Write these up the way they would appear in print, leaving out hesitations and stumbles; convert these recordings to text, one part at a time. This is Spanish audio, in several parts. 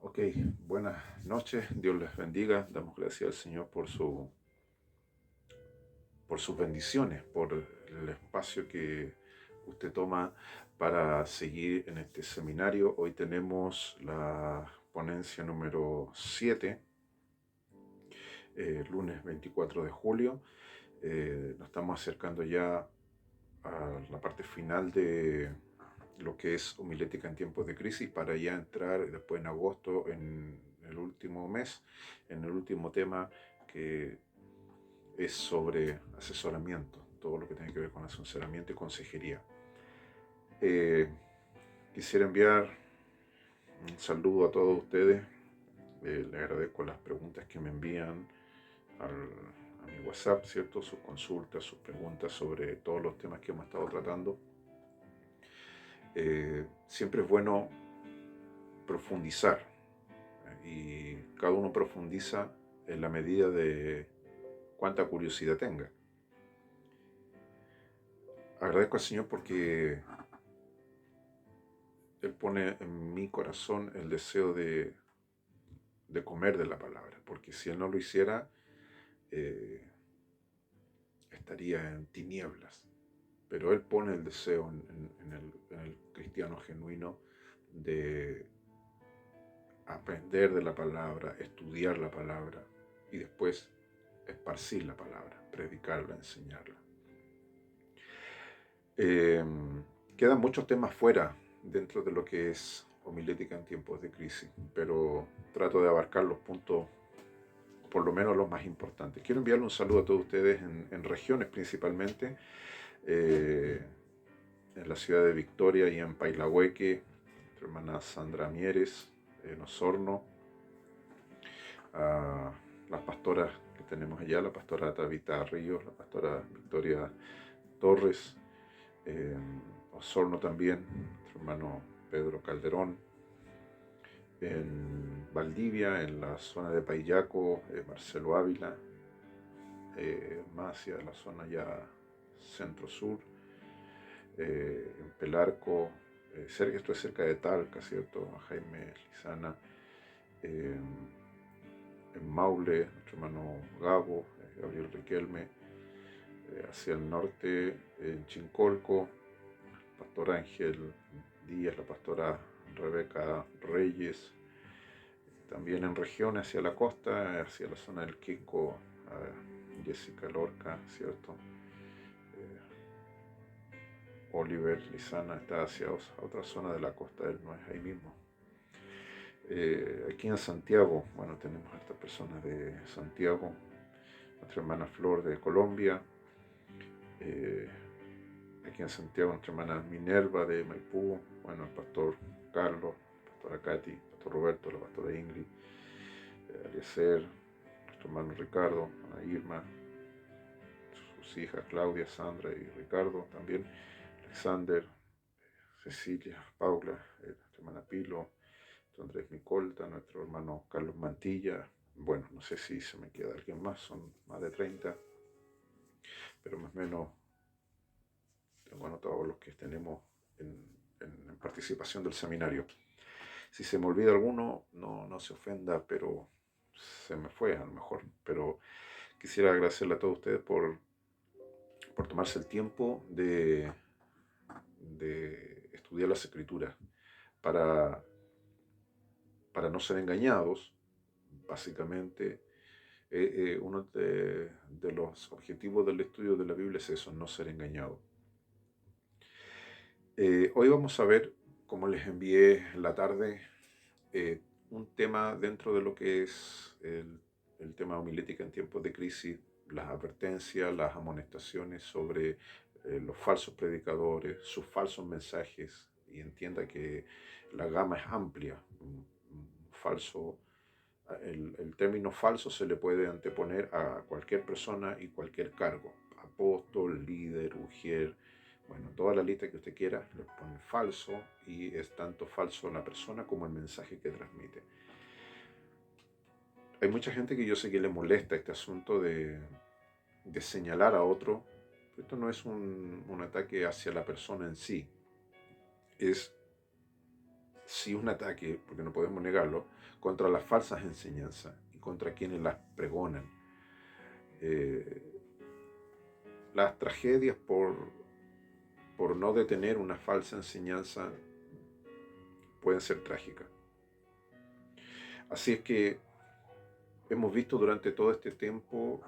Ok, buenas noches, Dios les bendiga. Damos gracias al Señor por sus bendiciones, por el espacio que usted toma para seguir en este seminario. Hoy tenemos la ponencia número 7, lunes 24 de julio. Nos estamos acercando ya a la parte final de lo que es homilética en tiempos de crisis, para ya entrar después en agosto, en el último mes, en el último tema, que es sobre asesoramiento, todo lo que tiene que ver con asesoramiento y consejería. Eh, Quisiera enviar un saludo a todos ustedes. Les agradezco las preguntas que me envían a mi WhatsApp, ¿cierto? Sus consultas, sus preguntas sobre todos los temas que hemos estado tratando. Siempre es bueno profundizar, y cada uno profundiza en la medida de cuánta curiosidad tenga. Agradezco al Señor porque Él pone en mi corazón el deseo de comer de la palabra, porque si Él no lo hiciera, eh, estaría en tinieblas. Pero Él pone el deseo en el cristiano genuino de aprender de la palabra, estudiar la palabra y después esparcir la palabra, predicarla, enseñarla. Eh, Quedan muchos temas fuera dentro de lo que es homilética en tiempos de crisis, pero trato de abarcar los puntos, por lo menos los más importantes. Quiero enviarle un saludo a todos ustedes en regiones principalmente, eh, en la ciudad de Victoria y en Pailahueque, nuestra hermana Sandra Mieres, en Osorno, a las pastoras que tenemos allá, la pastora Tabita Ríos, la pastora Victoria Torres, Osorno también, nuestro hermano Pedro Calderón, en Valdivia, en la zona de Payaco, Marcelo Ávila, más hacia la zona ya centro-sur, en Pelarco, esto es cerca de Talca, ¿cierto? Jaime Lizana, eh, en Maule, nuestro hermano Gabo, Gabriel Riquelme, hacia el norte, en Chincolco, pastor Ángel Díaz, la pastora Rebeca Reyes, también en región hacia la costa, hacia la zona del Quisco, Jessica Lorca, ¿cierto? Oliver Lizana está hacia otra zona de la costa del Nuez, ahí mismo. Aquí en Santiago, bueno, tenemos a estas personas de Santiago, nuestra hermana Flor de Colombia, eh, aquí en Santiago nuestra hermana Minerva de Maipú, bueno, el pastor Carlos, la pastora Katy, el pastor Roberto, la pastora Ingrid, Eliezer, nuestro hermano Ricardo, Ana Irma, sus hijas Claudia, Sandra y Ricardo también, Alexander, Cecilia, Paula, nuestra hermana Pilo, Andrés Micolta, nuestro hermano Carlos Mantilla. Bueno, no sé si se me queda alguien más, son más de 30, pero más o menos tengo anotados los que tenemos en participación del seminario. Si se me olvida alguno, no se ofenda, pero se me fue a lo mejor. Pero quisiera agradecerle a todos ustedes por tomarse el tiempo de estudiar las escrituras para, para no ser engañados, básicamente. Uno de los objetivos del estudio de la Biblia es eso, no ser engañado. Hoy vamos a ver, como les envié en la tarde, eh, un tema dentro de lo que es el tema homilética en tiempos de crisis, las advertencias, las amonestaciones sobre los falsos predicadores, sus falsos mensajes, y entienda que la gama es amplia. Falso, el término falso se le puede anteponer a cualquier persona y cualquier cargo, apóstol, líder, ujier, bueno, toda la lista que usted quiera, le pone falso, y es tanto falso la persona como el mensaje que transmite. Hay mucha gente que yo sé que le molesta este asunto de señalar a otro. Esto no es un ataque hacia la persona en sí, es sí un ataque, porque no podemos negarlo, contra las falsas enseñanzas y contra quienes las pregonan. Eh, las tragedias por no detener una falsa enseñanza pueden ser trágicas. Así es que hemos visto durante todo este tiempo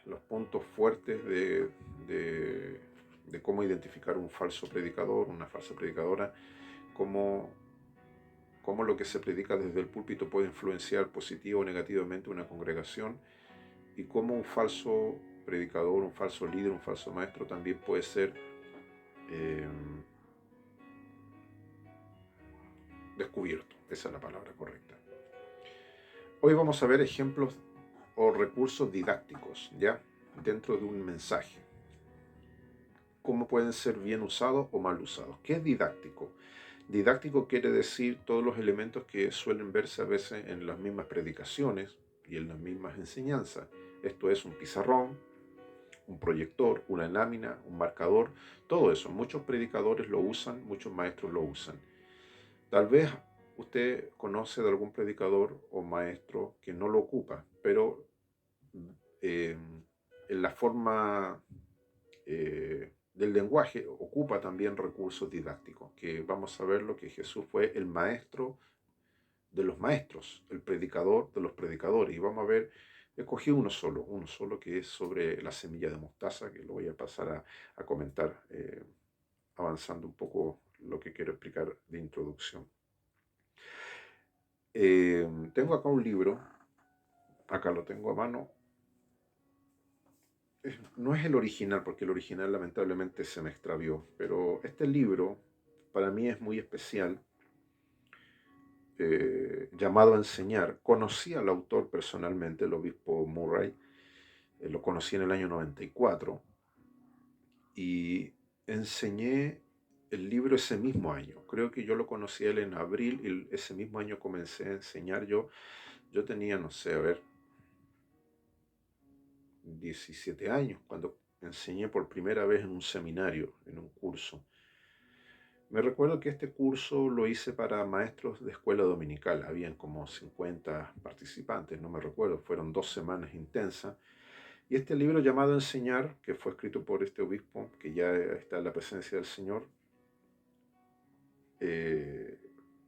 los puntos fuertes de cómo identificar un falso predicador, una falsa predicadora, cómo lo que se predica desde el púlpito puede influenciar positivo o negativamente una congregación, y cómo un falso predicador, un falso líder, un falso maestro también puede ser eh, descubierto. Esa es la palabra correcta. Hoy vamos a ver ejemplos o recursos didácticos, ¿ya? Dentro de un mensaje. Cómo pueden ser bien usados o mal usados. ¿Qué es didáctico? Didáctico quiere decir todos los elementos que suelen verse a veces en las mismas predicaciones y en las mismas enseñanzas. Esto es un pizarrón, un proyector, una lámina, un marcador, todo eso. Muchos predicadores lo usan, muchos maestros lo usan. Tal vez usted conoce de algún predicador o maestro que no lo ocupa, pero en la forma del lenguaje ocupa también recursos didácticos, que vamos a ver lo que Jesús fue el maestro de los maestros, el predicador de los predicadores. Y vamos a ver, escogí uno solo que es sobre la semilla de mostaza, que lo voy a pasar a comentar avanzando un poco lo que quiero explicar de introducción. Tengo acá un libro, acá lo tengo a mano. No es el original, porque el original lamentablemente se me extravió, pero este libro para mí es muy especial, llamado a enseñar. Conocí al autor personalmente, el obispo Murray, lo conocí en el año 94 y enseñé el libro ese mismo año. Creo que yo lo conocí a él en abril y ese mismo año comencé a enseñar yo. Yo tenía, no sé, a ver, 17 años cuando enseñé por primera vez en un seminario, en un curso. Me recuerdo que este curso lo hice para maestros de escuela dominical. Habían como 50 participantes, no me recuerdo. Fueron 2 semanas intensas. Y este libro llamado Enseñar, que fue escrito por este obispo, que ya está en la presencia del Señor, eh,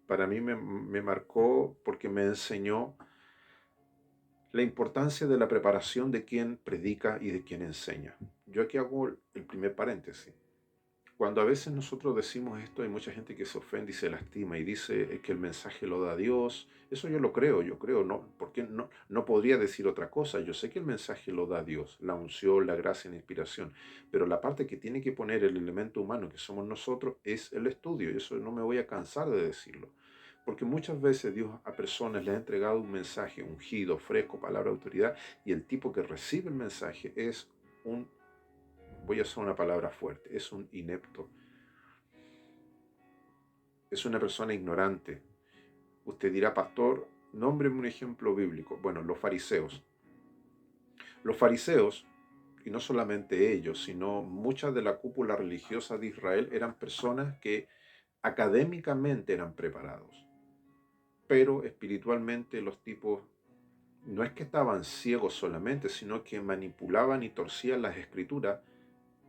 para mí me marcó porque me enseñó la importancia de la preparación de quien predica y de quien enseña. Yo aquí hago el primer paréntesis. Cuando a veces nosotros decimos esto, hay mucha gente que se ofende y se lastima y dice que el mensaje lo da Dios. Eso yo lo creo, no, porque no podría decir otra cosa. Yo sé que el mensaje lo da Dios, la unción, la gracia, la inspiración, pero la parte que tiene que poner el elemento humano que somos nosotros es el estudio, y eso no me voy a cansar de decirlo. Porque muchas veces Dios a personas le ha entregado un mensaje ungido, fresco, palabra de autoridad, y el tipo que recibe el mensaje es un, voy a usar una palabra fuerte, es un inepto, es una persona ignorante. Usted dirá, pastor, nómbreme un ejemplo bíblico. Bueno, los fariseos. Los fariseos, y no solamente ellos, sino muchas de la cúpula religiosa de Israel, eran personas que académicamente eran preparados, pero espiritualmente los tipos no es que estaban ciegos solamente, sino que manipulaban y torcían las escrituras.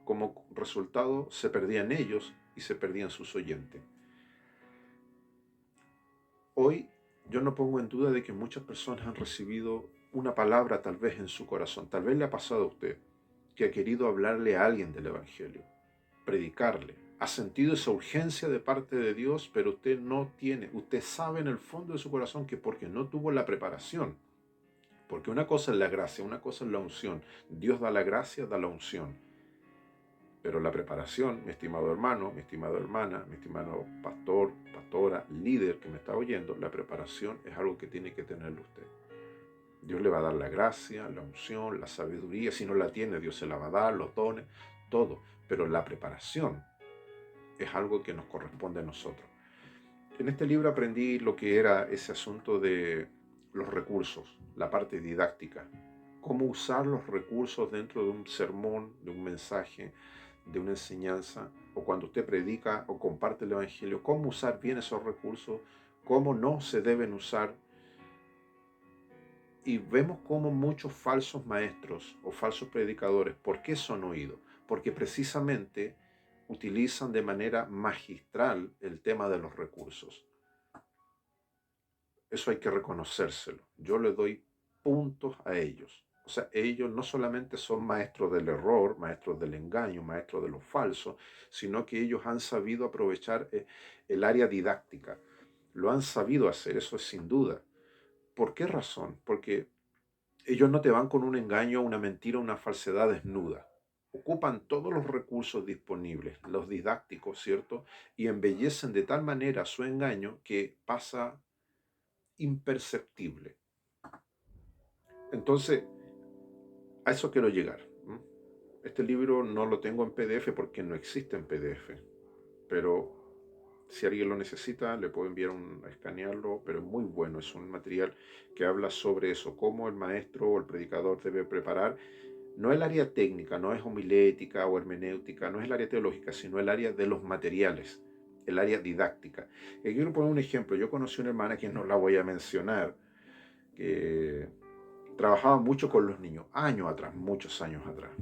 Como resultado se perdían ellos y se perdían sus oyentes. Hoy yo no pongo en duda de que muchas personas han recibido una palabra tal vez en su corazón. Tal vez le ha pasado a usted que ha querido hablarle a alguien del Evangelio, predicarle. Ha sentido esa urgencia de parte de Dios, pero usted sabe en el fondo de su corazón que porque no tuvo la preparación. Porque una cosa es la gracia, una cosa es la unción. Dios da la gracia, da la unción. Pero la preparación, mi estimado hermano, mi estimada hermana, mi estimado pastor, pastora, líder que me está oyendo, la preparación es algo que tiene que tenerlo usted. Dios le va a dar la gracia, la unción, la sabiduría. Si no la tiene, Dios se la va a dar, los dones, todo. Pero la preparación es algo que nos corresponde a nosotros. En este libro aprendí lo que era ese asunto de los recursos, la parte didáctica. Cómo usar los recursos dentro de un sermón, de un mensaje, de una enseñanza, o cuando usted predica o comparte el Evangelio, cómo usar bien esos recursos, cómo no se deben usar. Y vemos cómo muchos falsos maestros o falsos predicadores, ¿por qué son oídos? Porque precisamente utilizan de manera magistral el tema de los recursos. Eso hay que reconocérselo. Yo le doy puntos a ellos. O sea, ellos no solamente son maestros del error, maestros del engaño, maestros de lo falso, sino que ellos han sabido aprovechar el área didáctica. Lo han sabido hacer, eso es sin duda. ¿Por qué razón? Porque ellos no te van con un engaño, una mentira, una falsedad desnuda. Ocupan todos los recursos disponibles, los didácticos, ¿cierto? Y embellecen de tal manera su engaño que pasa imperceptible. Entonces, a eso quiero llegar. Este libro no lo tengo en PDF porque no existe en PDF, pero si alguien lo necesita, le puedo enviar a escanearlo, pero es muy bueno. Es un material que habla sobre eso, cómo el maestro o el predicador debe preparar. No el área técnica, no es homilética o hermenéutica, no es el área teológica, sino el área de los materiales, el área didáctica. Y quiero poner un ejemplo. Yo conocí una hermana que no la voy a mencionar, que trabajaba mucho con los niños, años atrás, muchos años atrás.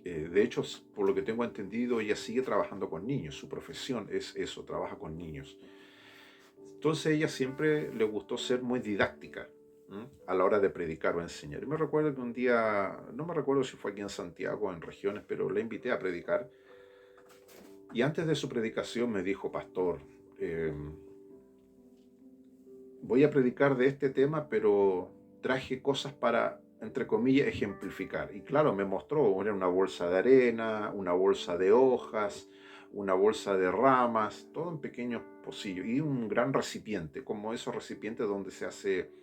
De hecho, por lo que tengo entendido, ella sigue trabajando con niños. Su profesión es eso, trabaja con niños. Entonces ella siempre le gustó ser muy didáctica a la hora de predicar o enseñar. Y me recuerdo que un día, no me recuerdo si fue aquí en Santiago o en regiones, pero le invité a predicar. Y antes de su predicación me dijo, pastor, eh, voy a predicar de este tema, pero traje cosas para, entre comillas, ejemplificar. Y claro, me mostró, era una bolsa de arena, una bolsa de hojas, una bolsa de ramas, todo en pequeños pocillos, y un gran recipiente, como esos recipientes donde se hace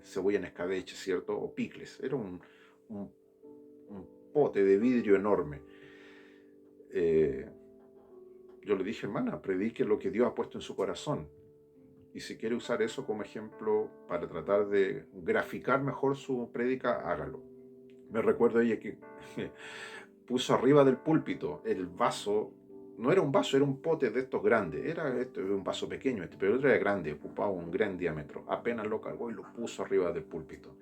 cebolla en escabeche, ¿cierto? O picles. Era un, un pote de vidrio enorme. Eh, yo le dije, hermana, predique lo que Dios ha puesto en su corazón. Y si quiere usar eso como ejemplo para tratar de graficar mejor su prédica, hágalo. Me recuerdo ella que puso arriba del púlpito el vaso, no era un vaso, era un pote de estos grandes, era un vaso pequeño, pero otro era grande, ocupaba un gran diámetro. Apenas lo cargó y lo puso arriba del púlpito.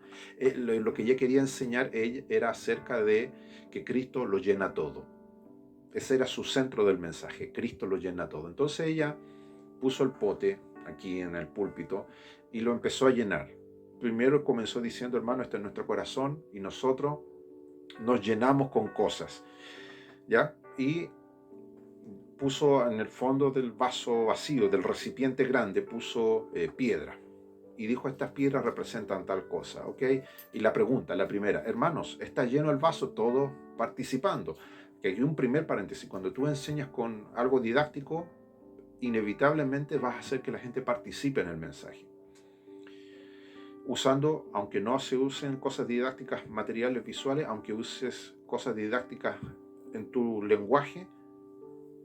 Lo que ella quería enseñar ella era acerca de que Cristo lo llena todo. Ese era su centro del mensaje, Cristo lo llena todo. Entonces ella puso el pote aquí en el púlpito y lo empezó a llenar. Primero comenzó diciendo, hermano, este es nuestro corazón y nosotros nos llenamos con cosas, ¿ya? Y puso en el fondo del vaso vacío, del recipiente grande, puso piedra. Y dijo, estas piedras representan tal cosa, ¿ok? Y la pregunta, la primera, hermanos, ¿está lleno el vaso? Todos participando. Que hay un primer paréntesis, cuando tú enseñas con algo didáctico, inevitablemente vas a hacer que la gente participe en el mensaje. Usando, aunque no se usen cosas didácticas materiales visuales, aunque uses cosas didácticas en tu lenguaje,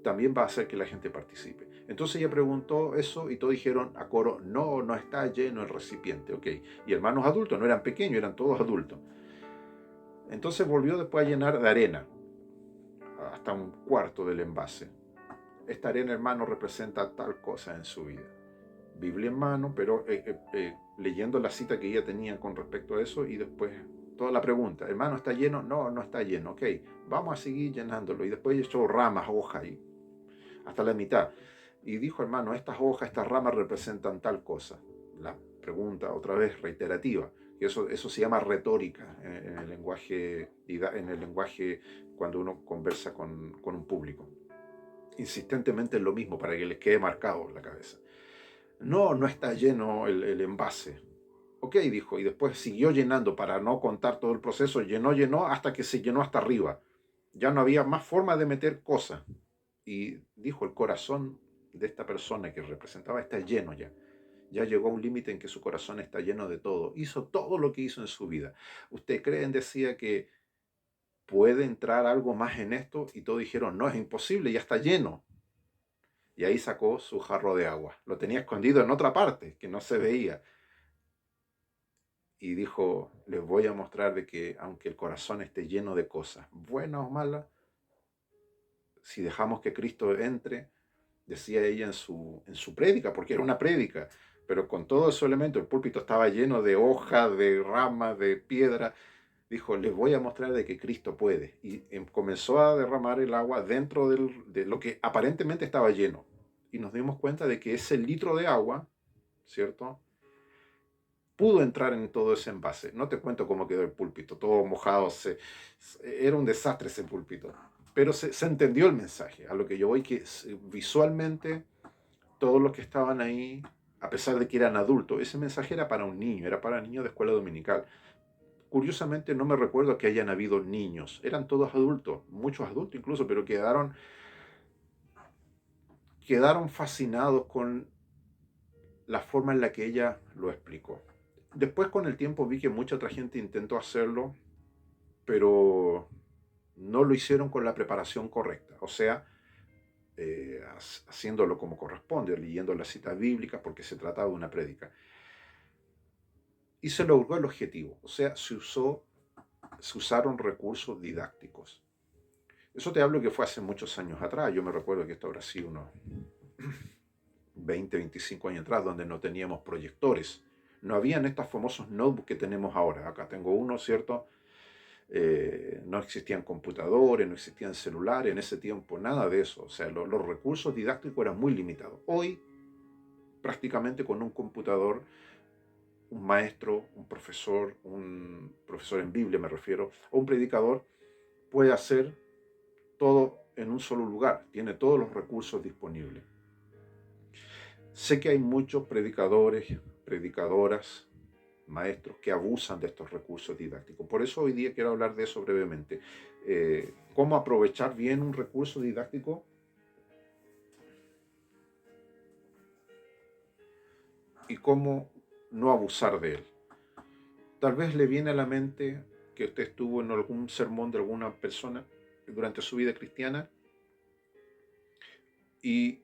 también va a hacer que la gente participe. Entonces ella preguntó eso y todos dijeron a coro, no, no está lleno el recipiente, ok. Y hermanos adultos, no eran pequeños, eran todos adultos. Entonces volvió después a llenar de arena, hasta un cuarto del envase. Esta arena, hermano, representa tal cosa en su vida. Biblia en mano, pero leyendo la cita que ella tenía con respecto a eso y después toda la pregunta, hermano, ¿está lleno? No, no está lleno, ok, vamos a seguir llenándolo. Y después echó ramas, hojas, y hasta la mitad. Y dijo, hermano, estas hojas, estas ramas representan tal cosa. La pregunta otra vez reiterativa, que eso se llama retórica en el lenguaje cuando uno conversa con un público. Insistentemente es lo mismo para que les quede marcado en la cabeza. No, no está lleno el envase. Ok, dijo, y después siguió llenando para no contar todo el proceso, llenó, hasta que se llenó hasta arriba. Ya no había más forma de meter cosas. Y dijo, el corazón de esta persona que representaba está lleno ya. Ya llegó a un límite en que su corazón está lleno de todo. Hizo todo lo que hizo en su vida. ¿Usted creen, decía, que puede entrar algo más en esto? Y todos dijeron, no, es imposible, ya está lleno. Y ahí sacó su jarro de agua. Lo tenía escondido en otra parte, que no se veía. Y dijo, les voy a mostrar de que aunque el corazón esté lleno de cosas, buenas o malas, si dejamos que Cristo entre, decía ella en su prédica, porque era una prédica, pero con todos esos elementos, el púlpito estaba lleno de hojas, de ramas, de piedra. Dijo, les voy a mostrar de que Cristo puede. Y comenzó a derramar el agua dentro de lo que aparentemente estaba lleno. Y nos dimos cuenta de que ese litro de agua, ¿cierto?, pudo entrar en todo ese envase. No te cuento cómo quedó el púlpito, todo mojado, era un desastre ese púlpito. Pero se entendió el mensaje. A lo que yo voy, que visualmente todos los que estaban ahí, a pesar de que eran adultos, ese mensaje era para un niño, era para niños de escuela dominical. Curiosamente no me recuerdo que hayan habido niños, eran todos adultos, muchos adultos incluso, pero quedaron fascinados con la forma en la que ella lo explicó. Después con el tiempo vi que mucha otra gente intentó hacerlo, pero no lo hicieron con la preparación correcta, o sea, haciéndolo como corresponde, leyendo las citas bíblicas porque se trataba de una prédica. Y se logró el objetivo, o sea, se usaron recursos didácticos. Eso te hablo que fue hace muchos años atrás. Yo me recuerdo que esto habrá sido unos 20, 25 años atrás, donde no teníamos proyectores. No habían estos famosos notebooks que tenemos ahora. Acá tengo uno, ¿cierto? No existían computadores, no existían celulares en ese tiempo, nada de eso. O sea, los recursos didácticos eran muy limitados. Hoy, prácticamente con un computador, un maestro, un profesor en Biblia me refiero, o un predicador, puede hacer todo en un solo lugar, tiene todos los recursos disponibles. Sé que hay muchos predicadores, predicadoras, maestros que abusan de estos recursos didácticos. Por eso hoy día quiero hablar de eso brevemente. ¿Cómo aprovechar bien un recurso didáctico? Y cómo no abusar de él. Tal vez le viene a la mente que usted estuvo en algún sermón de alguna persona durante su vida cristiana y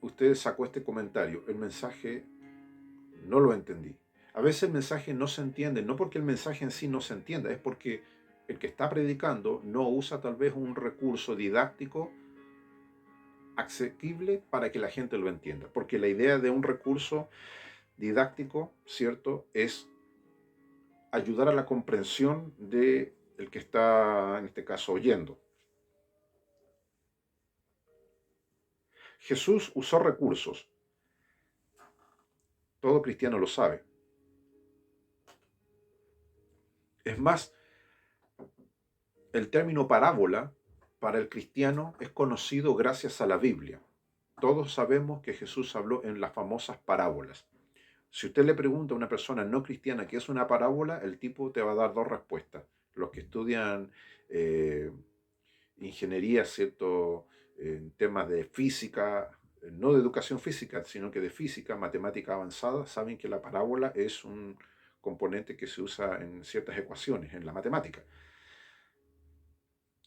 usted sacó este comentario: el mensaje no lo entendí. A veces el mensaje no se entiende, no porque el mensaje en sí no se entienda, es porque el que está predicando no usa tal vez un recurso didáctico asequible para que la gente lo entienda. Porque la idea de un recurso didáctico, ¿cierto?, es ayudar a la comprensión de el que está, en este caso, oyendo. Jesús usó recursos. Todo cristiano lo sabe. Es más, el término parábola para el cristiano es conocido gracias a la Biblia. Todos sabemos que Jesús habló en las famosas parábolas. Si usted le pregunta a una persona no cristiana qué es una parábola, el tipo te va a dar dos respuestas. Los que estudian ingeniería, ¿cierto?, en temas de física, no de educación física, sino que de física, matemática avanzada, saben que la parábola es un componente que se usa en ciertas ecuaciones, en la matemática.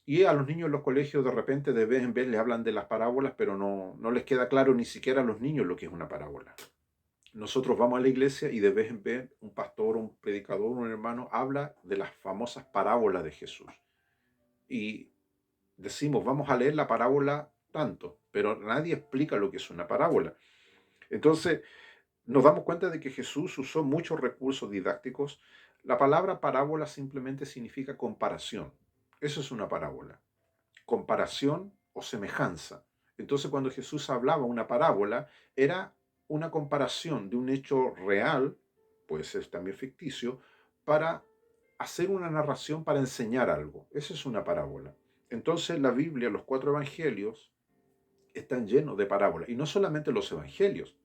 Y a los niños en los colegios de repente de vez en vez les hablan de las parábolas, pero no les queda claro ni siquiera a los niños lo que es una parábola. Nosotros vamos a la iglesia y de vez en vez un pastor, un predicador, un hermano habla de las famosas parábolas de Jesús. Y decimos, vamos a leer la parábola tanto, pero nadie explica lo que es una parábola. Entonces, nos damos cuenta de que Jesús usó muchos recursos didácticos. La palabra parábola simplemente significa comparación. Eso es una parábola. Comparación o semejanza. Entonces, cuando Jesús hablaba una parábola, era una comparación de un hecho real, puede ser también ficticio, para hacer una narración para enseñar algo. Eso es una parábola. Entonces, la Biblia, los 4 evangelios, están llenos de parábolas. Y no solamente los evangelios.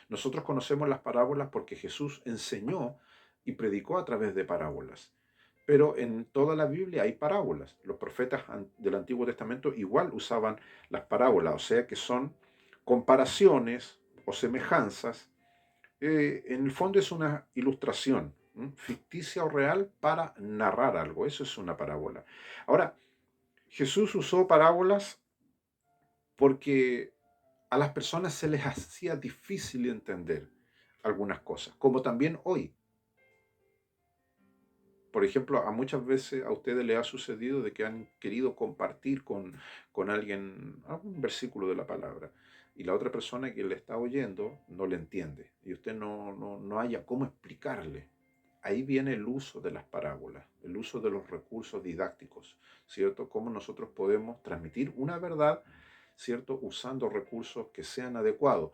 Nosotros conocemos las parábolas porque Jesús enseñó y predicó a través de parábolas. Pero en toda la Biblia hay parábolas. Los profetas del Antiguo Testamento igual usaban las parábolas, o sea que son comparaciones o semejanzas. En el fondo es una ilustración, ficticia o real, para narrar algo. Eso es una parábola. Ahora, Jesús usó parábolas porque a las personas se les hacía difícil entender algunas cosas, como también hoy. Por ejemplo, a muchas veces a ustedes les ha sucedido de que han querido compartir con alguien algún versículo de la palabra y la otra persona que le está oyendo no le entiende y usted no haya cómo explicarle. Ahí viene el uso de las parábolas, el uso de los recursos didácticos, ¿cierto? Cómo nosotros podemos transmitir una verdad, ¿cierto? Usando recursos que sean adecuados,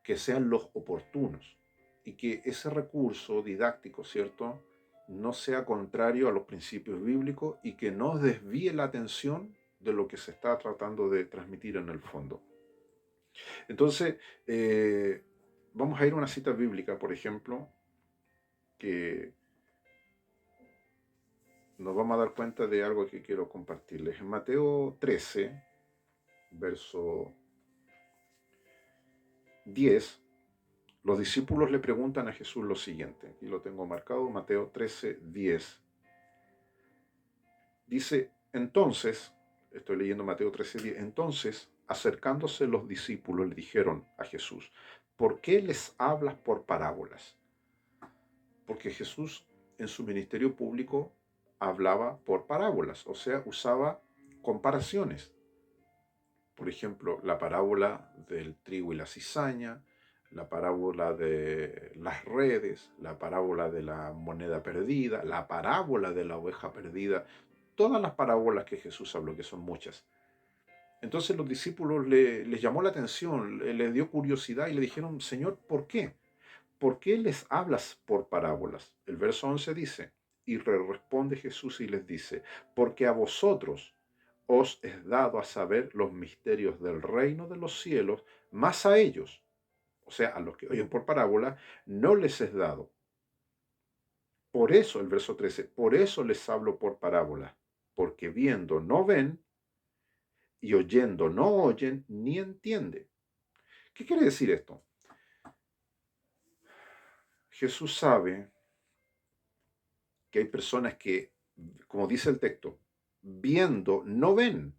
que sean los oportunos y que ese recurso didáctico, ¿cierto? No sea contrario a los principios bíblicos y que no desvíe la atención de lo que se está tratando de transmitir en el fondo. Entonces, vamos a ir a una cita bíblica, por ejemplo, que nos vamos a dar cuenta de algo que quiero compartirles. En Mateo 13, verso 10, los discípulos le preguntan a Jesús lo siguiente, aquí lo tengo marcado, Mateo 13, 10. Dice, entonces, estoy leyendo Mateo 13, 10, entonces, acercándose los discípulos, le dijeron a Jesús, ¿por qué les hablas por parábolas? Porque Jesús en su ministerio público hablaba por parábolas, o sea, usaba comparaciones. Por ejemplo, la parábola del trigo y la cizaña, la parábola de las redes, la parábola de la moneda perdida, la parábola de la oveja perdida, todas las parábolas que Jesús habló, que son muchas. Entonces los discípulos les llamó la atención, les dio curiosidad y le dijeron, Señor, ¿por qué? ¿Por qué les hablas por parábolas? El verso 11 dice, y responde Jesús y les dice, porque a vosotros os es dado a saber los misterios del reino de los cielos, más a ellos, o sea, a los que oyen por parábola, no les es dado. Por eso, el verso 13, por eso les hablo por parábola, porque viendo no ven y oyendo no oyen ni entienden. ¿Qué quiere decir esto? Jesús sabe que hay personas que, como dice el texto, viendo no ven,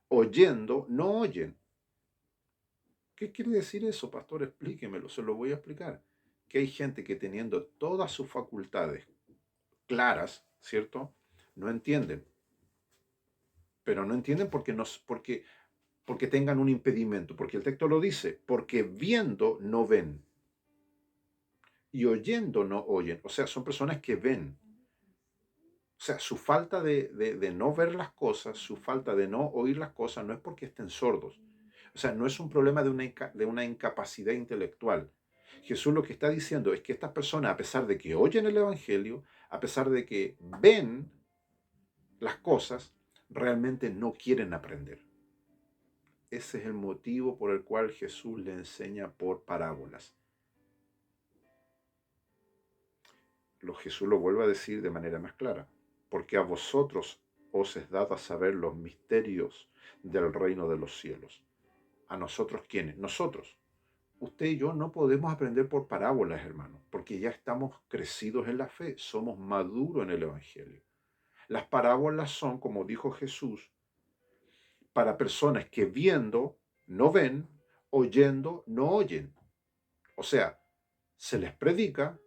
oyendo no oyen. ¿Qué quiere decir eso, pastor? Explíquemelo, se lo voy a explicar. Que hay gente que teniendo todas sus facultades claras, ¿cierto? No entienden. Pero no entienden porque tengan un impedimento, porque el texto lo dice, porque viendo no ven y oyendo no oyen. O sea, son personas que ven. O sea, su falta de no ver las cosas, su falta de no oír las cosas, no es porque estén sordos. O sea, no es un problema de una incapacidad intelectual. Jesús lo que está diciendo es que estas personas, a pesar de que oyen el Evangelio, a pesar de que ven las cosas, realmente no quieren aprender. Ese es el motivo por el cual Jesús le enseña por parábolas. Jesús lo vuelve a decir de manera más clara, porque a vosotros os es dado a saber los misterios del reino de los cielos. ¿A nosotros quiénes? Nosotros. Usted y yo no podemos aprender por parábolas, hermano, porque ya estamos crecidos en la fe, somos maduros en el Evangelio. Las parábolas son, como dijo Jesús, para personas que viendo no ven, oyendo no oyen. O sea, se les predica,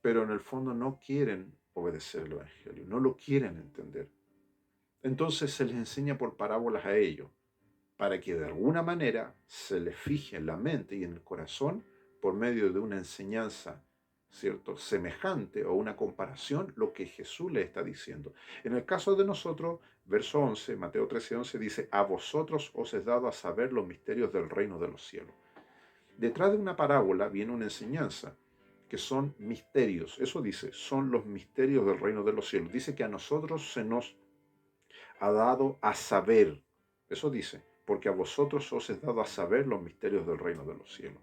pero en el fondo no quieren obedecer el Evangelio, no lo quieren entender. Entonces se les enseña por parábolas a ellos, para que de alguna manera se les fije en la mente y en el corazón por medio de una enseñanza, ¿cierto? Semejante o una comparación, lo que Jesús le está diciendo. En el caso de nosotros, verso 11, Mateo 13, 11 dice, a vosotros os es dado a saber los misterios del reino de los cielos. Detrás de una parábola viene una enseñanza, que son misterios. Eso dice, son los misterios del reino de los cielos. Dice que a nosotros se nos ha dado a saber. Eso dice, porque a vosotros os es dado a saber los misterios del reino de los cielos.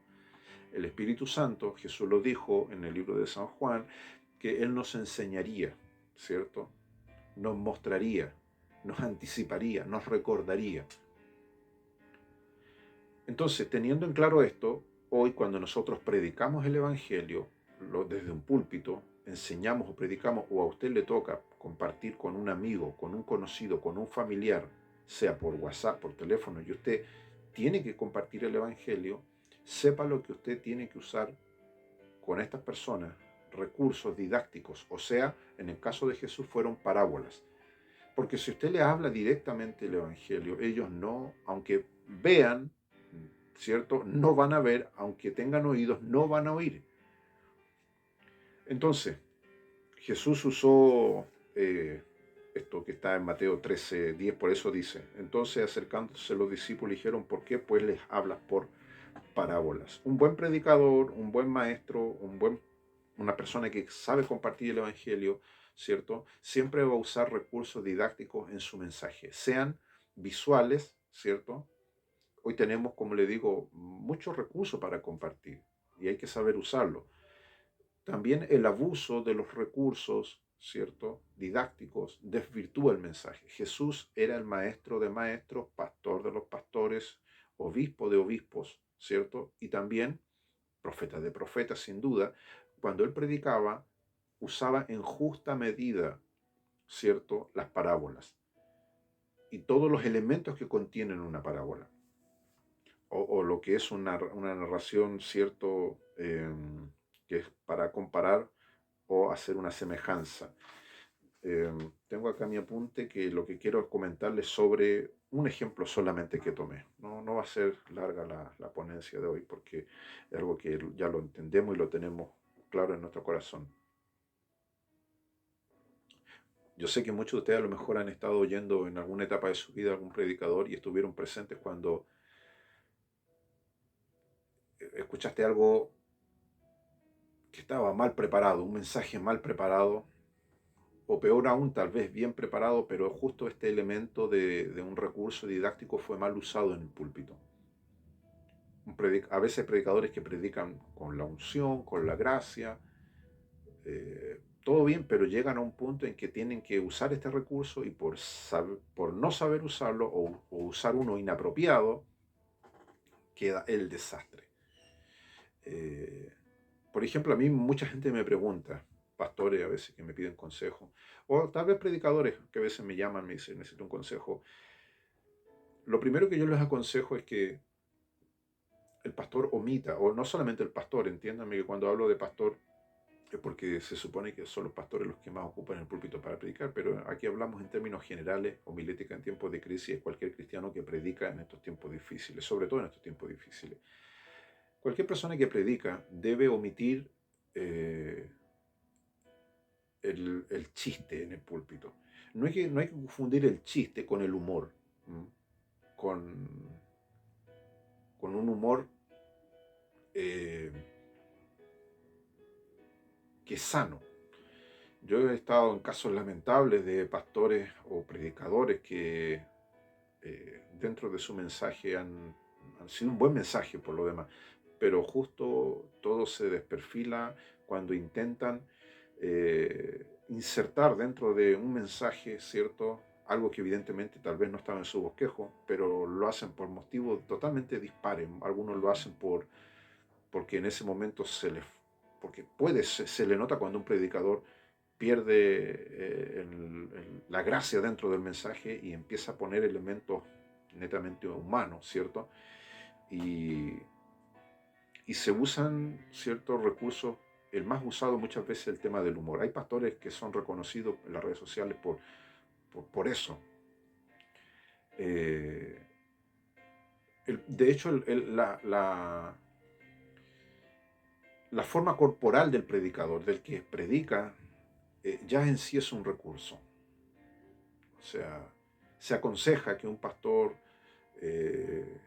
El Espíritu Santo, Jesús lo dijo en el libro de San Juan, que Él nos enseñaría, ¿cierto? Nos mostraría, nos anticiparía, nos recordaría. Entonces, teniendo en claro esto, hoy cuando nosotros predicamos el Evangelio, desde un púlpito, enseñamos o predicamos, o a usted le toca compartir con un amigo, con un conocido, con un familiar, sea por WhatsApp, por teléfono, y usted tiene que compartir el Evangelio, sepa lo que usted tiene que usar con estas personas recursos didácticos, o sea, en el caso de Jesús fueron parábolas. Porque si usted le habla directamente el Evangelio, ellos no, aunque vean, ¿cierto? No van a ver, aunque tengan oídos, no van a oír. Entonces, Jesús usó esto que está en Mateo 13:10, por eso dice, entonces acercándose los discípulos dijeron, ¿por qué pues les hablas por parábolas? Un buen predicador, un buen maestro, una persona que sabe compartir el Evangelio, ¿cierto? Siempre va a usar recursos didácticos en su mensaje, sean visuales, ¿cierto? Hoy tenemos, como le digo, muchos recursos para compartir y hay que saber usarlo. También el abuso de los recursos, ¿cierto? Didácticos, desvirtúa el mensaje. Jesús era el maestro de maestros, pastor de los pastores, obispo de obispos, ¿cierto? Y también profeta de profetas, sin duda. Cuando él predicaba, usaba en justa medida, ¿cierto? Las parábolas y todos los elementos que contienen una parábola. O lo que es una narración, ¿cierto? Que es para comparar o hacer una semejanza. Tengo acá mi apunte que lo que quiero comentarles sobre un ejemplo solamente que tomé. No va a ser larga la ponencia de hoy porque es algo que ya lo entendemos y lo tenemos claro en nuestro corazón. Yo sé que muchos de ustedes a lo mejor han estado oyendo en alguna etapa de su vida algún predicador y estuvieron presentes cuando escuchaste algo que estaba mal preparado, un mensaje mal preparado, o peor aún, tal vez bien preparado, pero justo este elemento de un recurso didáctico fue mal usado en el púlpito. A veces predicadores que predican con la unción, con la gracia, todo bien, pero llegan a un punto en que tienen que usar este recurso y por no saber usarlo o usar uno inapropiado, queda el desastre. Eh, por ejemplo, a mí mucha gente me pregunta, pastores a veces que me piden consejo, o tal vez predicadores que a veces me llaman, me dicen, necesito un consejo. Lo primero que yo les aconsejo es que el pastor omita, o no solamente el pastor, entiéndanme que cuando hablo de pastor es porque se supone que son los pastores los que más ocupan el púlpito para predicar, pero aquí hablamos en términos generales, homilética en tiempos de crisis, es cualquier cristiano que predica en estos tiempos difíciles, sobre todo en estos tiempos difíciles. Cualquier persona que predica debe omitir eh, el chiste en el púlpito. No hay que confundir el chiste con el humor, con, con un humor eh, que es sano. Yo he estado en casos lamentables de pastores o predicadores que dentro de su mensaje han sido un buen mensaje por lo demás, pero justo todo se desperfila cuando intentan insertar dentro de un mensaje, ¿cierto? Algo que evidentemente tal vez no estaba en su bosquejo, pero lo hacen por motivos totalmente dispares. Algunos lo hacen porque en ese momento porque se le nota cuando un predicador pierde la gracia dentro del mensaje y empieza a poner elementos netamente humanos, ¿cierto? Y, y se usan ciertos recursos. El más usado muchas veces es el tema del humor. Hay pastores que son reconocidos en las redes sociales por eso. Eh, de hecho, la forma corporal del predicador, del que predica, ya en sí es un recurso. O sea, se aconseja que un pastor eh,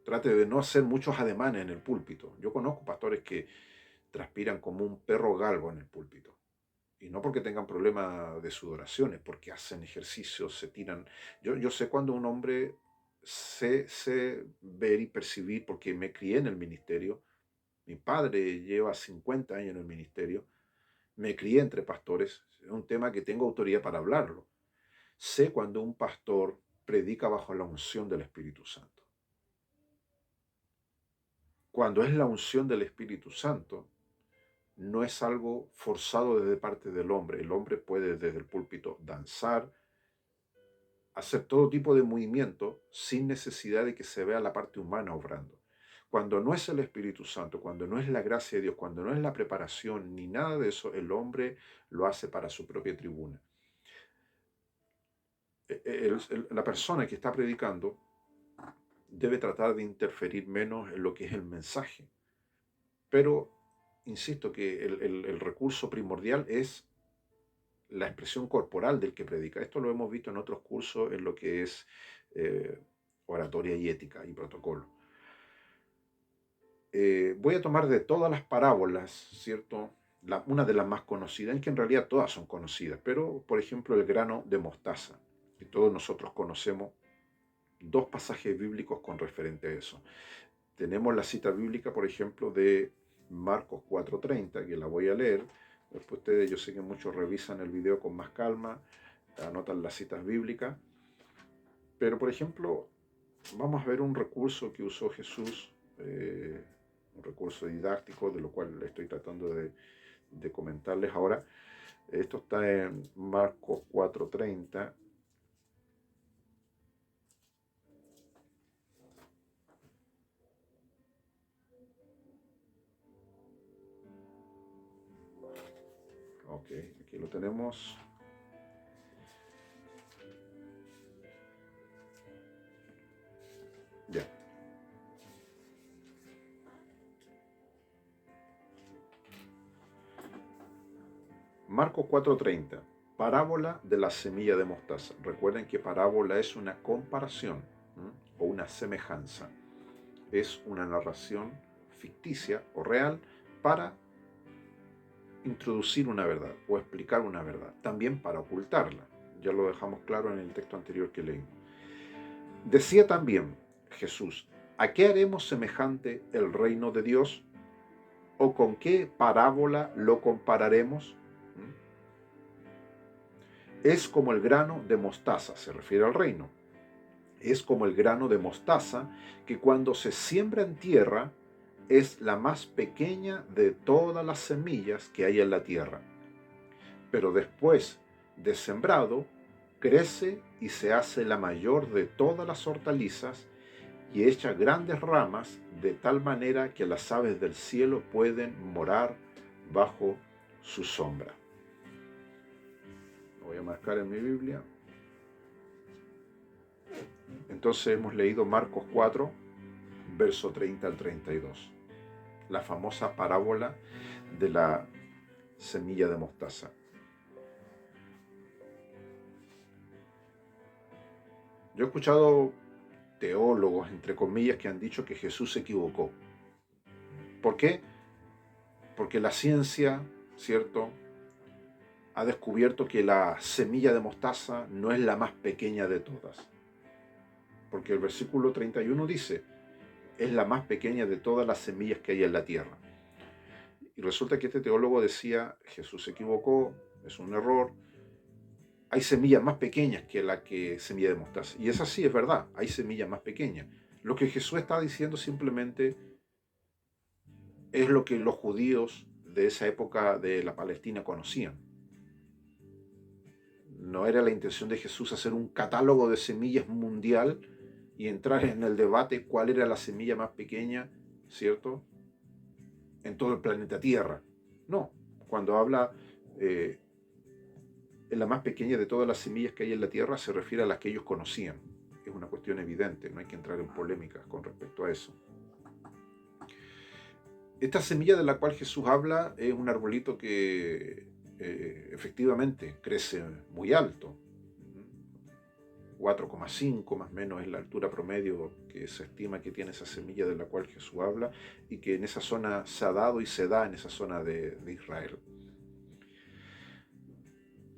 trate de no hacer muchos ademanes en el púlpito. Yo conozco pastores que transpiran como un perro galgo en el púlpito. Y no porque tengan problemas de sudoraciones, porque hacen ejercicios, se tiran. Yo sé cuando un hombre sé ver y percibir, porque me crié en el ministerio. Mi padre lleva 50 años en el ministerio. Me crié entre pastores. Es un tema que tengo autoridad para hablarlo. Sé cuando un pastor predica bajo la unción del Espíritu Santo. Cuando es la unción del Espíritu Santo, no es algo forzado desde parte del hombre. El hombre puede desde el púlpito danzar, hacer todo tipo de movimiento sin necesidad de que se vea la parte humana obrando. Cuando no es el Espíritu Santo, cuando no es la gracia de Dios, cuando no es la preparación ni nada de eso, el hombre lo hace para su propia tribuna. La persona que está predicando debe tratar de interferir menos en lo que es el mensaje. Pero insisto que el recurso primordial es la expresión corporal del que predica. Esto lo hemos visto en otros cursos en lo que es eh, oratoria y ética y protocolo. Voy a tomar de todas las parábolas, ¿cierto? Una de las más conocidas, en que en realidad todas son conocidas, pero por ejemplo el grano de mostaza, que todos nosotros conocemos, dos pasajes bíblicos con referente a eso. Tenemos la cita bíblica, por ejemplo, de Marcos 4:30, que la voy a leer. Después ustedes, yo sé que muchos revisan el video con más calma, anotan las citas bíblicas. Pero, por ejemplo, vamos a ver un recurso que usó Jesús, un recurso didáctico, de lo cual estoy tratando de comentarles ahora. Esto está en Marcos 4:30. Ok, aquí lo tenemos. Ya. Marcos 4:30. Parábola de la semilla de mostaza. Recuerden que parábola es una comparación, ¿m? O una semejanza. Es una narración ficticia o real para introducir una verdad o explicar una verdad, también para ocultarla. Ya lo dejamos claro en el texto anterior que leímos. Decía también Jesús: ¿a qué haremos semejante el reino de Dios? ¿O con qué parábola lo compararemos? Es como el grano de mostaza, se refiere al reino. Es como el grano de mostaza que cuando se siembra en tierra es la más pequeña de todas las semillas que hay en la tierra. Pero después de sembrado, crece y se hace la mayor de todas las hortalizas y echa grandes ramas de tal manera que las aves del cielo pueden morar bajo su sombra. Lo voy a marcar en mi Biblia. Entonces hemos leído Marcos 4, verso 30 al 32. La famosa parábola de la semilla de mostaza. Yo he escuchado teólogos, entre comillas, que han dicho que Jesús se equivocó. ¿Por qué? Porque la ciencia, ¿cierto?, ha descubierto que la semilla de mostaza no es la más pequeña de todas. Porque el versículo 31 dice, es la más pequeña de todas las semillas que hay en la tierra. Y resulta que este teólogo decía, Jesús se equivocó, es un error, hay semillas más pequeñas que la que semilla de mostaza. Y es así, es verdad, hay semillas más pequeñas. Lo que Jesús está diciendo simplemente es lo que los judíos de esa época de la Palestina conocían. No era la intención de Jesús hacer un catálogo de semillas mundial y entrar en el debate cuál era la semilla más pequeña, ¿cierto?, en todo el planeta Tierra. No, cuando habla en la más pequeña de todas las semillas que hay en la Tierra se refiere a las que ellos conocían. Es una cuestión evidente, no hay que entrar en polémicas con respecto a eso. Esta semilla de la cual Jesús habla es un arbolito que efectivamente crece muy alto. 4,5 más o menos es la altura promedio que se estima que tiene esa semilla de la cual Jesús habla y que en esa zona se ha dado y se da en esa zona de Israel.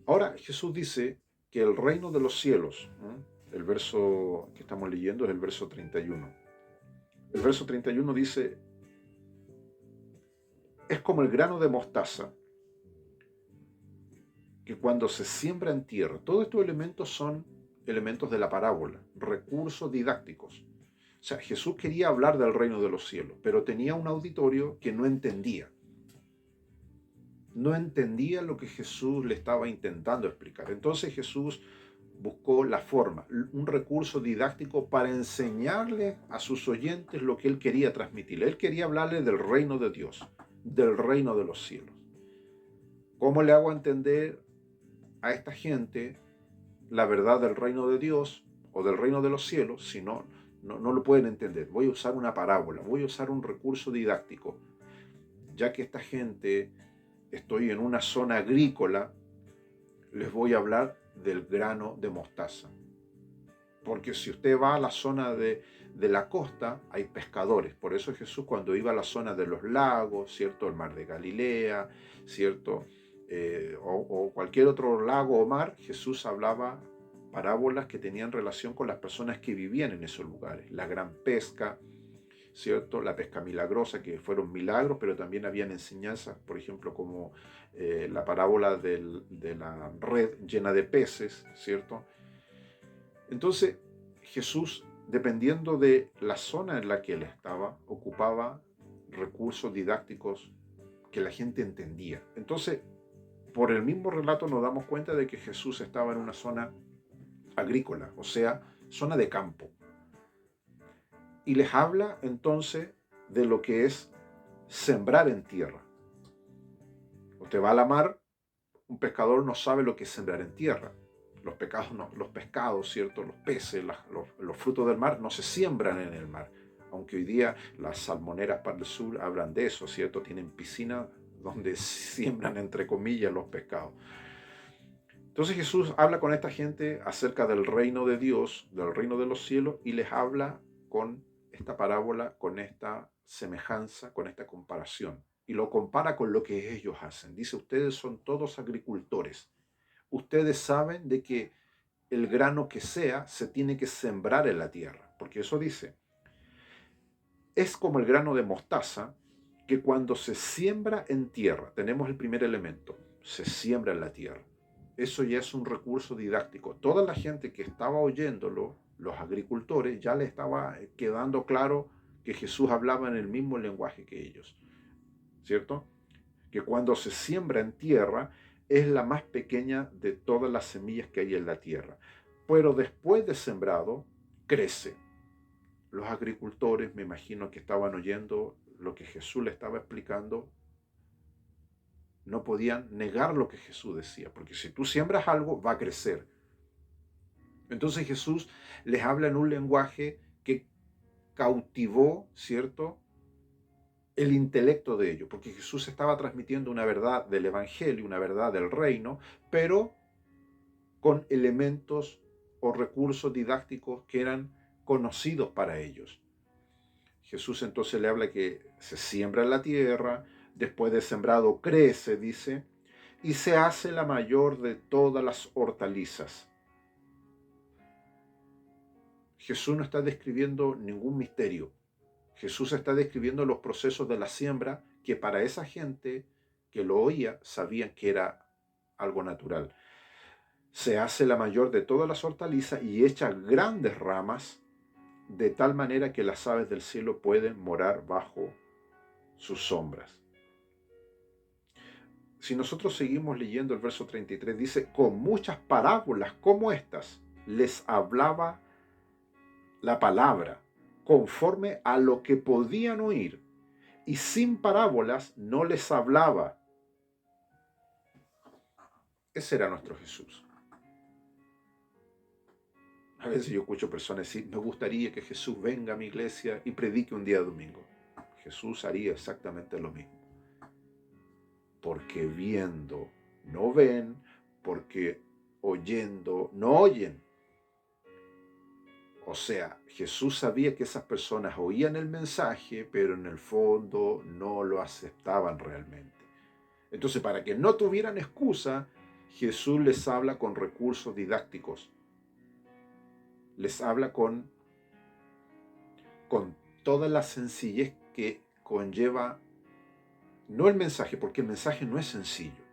Ahora Jesús dice que el reino de los cielos, el verso que estamos leyendo es el verso 31. El verso 31 dice, es como el grano de mostaza que cuando se siembra en tierra, todos estos elementos son elementos de la parábola, recursos didácticos. O sea, Jesús quería hablar del reino de los cielos, pero tenía un auditorio que no entendía. No entendía lo que Jesús le estaba intentando explicar. Entonces Jesús buscó la forma, un recurso didáctico para enseñarle a sus oyentes lo que él quería transmitir. Él quería hablarle del reino de Dios, del reino de los cielos. ¿Cómo le hago entender a esta gente la verdad del reino de Dios o del reino de los cielos si no lo pueden entender? Voy a usar una parábola, voy a usar un recurso didáctico, ya que esta gente, estoy en una zona agrícola, les voy a hablar del grano de mostaza. Porque si usted va a la zona de la costa, hay pescadores. Por eso Jesús, cuando iba a la zona de los lagos, ¿cierto? El mar de Galilea, ¿cierto? O cualquier otro lago o mar, Jesús hablaba parábolas que tenían relación con las personas que vivían en esos lugares. La gran pesca, ¿cierto? La pesca milagrosa, que fueron milagros, pero también habían enseñanzas, por ejemplo, como la parábola de la red llena de peces, ¿cierto? Entonces, Jesús, dependiendo de la zona en la que él estaba, ocupaba recursos didácticos que la gente entendía. Entonces, por el mismo relato nos damos cuenta de que Jesús estaba en una zona agrícola, o sea, zona de campo. Y les habla entonces de lo que es sembrar en tierra. Usted va a la mar, un pescador no sabe lo que es sembrar en tierra. Los pescados, ¿cierto? Los peces, los frutos del mar no se siembran en el mar. Aunque hoy día las salmoneras para el sur hablan de eso, ¿cierto? Tienen piscinas donde siembran, entre comillas, los pescados. Entonces Jesús habla con esta gente acerca del reino de Dios, del reino de los cielos, y les habla con esta parábola, con esta semejanza, con esta comparación. Y lo compara con lo que ellos hacen. Dice, ustedes son todos agricultores. Ustedes saben de que el grano que sea se tiene que sembrar en la tierra. Porque eso dice, es como el grano de mostaza que cuando se siembra en tierra, tenemos el primer elemento, se siembra en la tierra. Eso ya es un recurso didáctico. Toda la gente que estaba oyéndolo, los agricultores, ya le estaba quedando claro que Jesús hablaba en el mismo lenguaje que ellos, ¿cierto? Que cuando se siembra en tierra es la más pequeña de todas las semillas que hay en la tierra. Pero después de sembrado, crece. Los agricultores, me imagino que estaban oyendo lo que Jesús le estaba explicando, no podían negar lo que Jesús decía, porque si tú siembras algo, va a crecer. Entonces Jesús les habla en un lenguaje que cautivó, ¿cierto?, el intelecto de ellos, porque Jesús estaba transmitiendo una verdad del Evangelio, una verdad del reino, pero con elementos o recursos didácticos que eran conocidos para ellos. Jesús entonces le habla que se siembra en la tierra, después de sembrado crece, dice, y se hace la mayor de todas las hortalizas. Jesús no está describiendo ningún misterio. Jesús está describiendo los procesos de la siembra que para esa gente que lo oía sabían que era algo natural. Se hace la mayor de todas las hortalizas y echa grandes ramas de tal manera que las aves del cielo pueden morar bajo sus sombras. Si nosotros seguimos leyendo el verso 33, dice, con muchas parábolas como estas les hablaba la palabra conforme a lo que podían oír, y sin parábolas no les hablaba. Ese era nuestro Jesús. A veces yo escucho personas decir, me gustaría que Jesús venga a mi iglesia y predique un día domingo. Jesús haría exactamente lo mismo. Porque viendo no ven, porque oyendo no oyen. O sea, Jesús sabía que esas personas oían el mensaje, pero en el fondo no lo aceptaban realmente. Entonces, para que no tuvieran excusa, Jesús les habla con recursos didácticos. Les habla con toda la sencillez que conlleva, no el mensaje, porque el mensaje no es sencillo.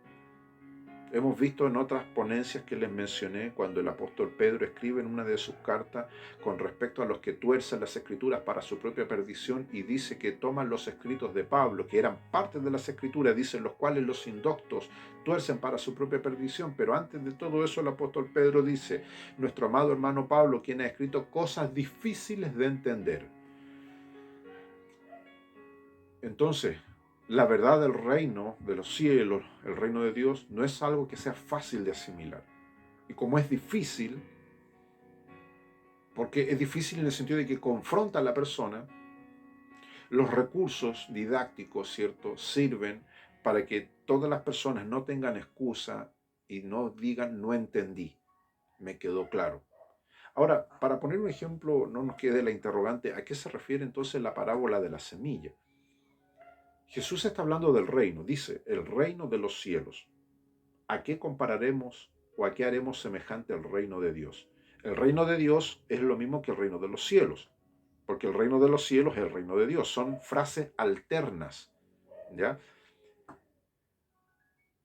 Hemos visto en otras ponencias que les mencioné cuando el apóstol Pedro escribe en una de sus cartas con respecto a los que tuercen las escrituras para su propia perdición y dice que toman los escritos de Pablo, que eran parte de las escrituras, dicen los cuales los indoctos tuercen para su propia perdición. Pero antes de todo eso el apóstol Pedro dice, nuestro amado hermano Pablo, quien ha escrito cosas difíciles de entender. Entonces, la verdad del reino de los cielos, el reino de Dios, no es algo que sea fácil de asimilar. Y como es difícil, porque es difícil en el sentido de que confronta a la persona, los recursos didácticos, ¿cierto?, sirven para que todas las personas no tengan excusa y no digan no entendí, me quedó claro. Ahora, para poner un ejemplo, no nos quede la interrogante, ¿a qué se refiere entonces la parábola de la semilla? Jesús está hablando del reino, dice, el reino de los cielos. ¿A qué compararemos o a qué haremos semejante al reino de Dios? El reino de Dios es lo mismo que el reino de los cielos, porque el reino de los cielos es el reino de Dios. Son frases alternas, ¿ya?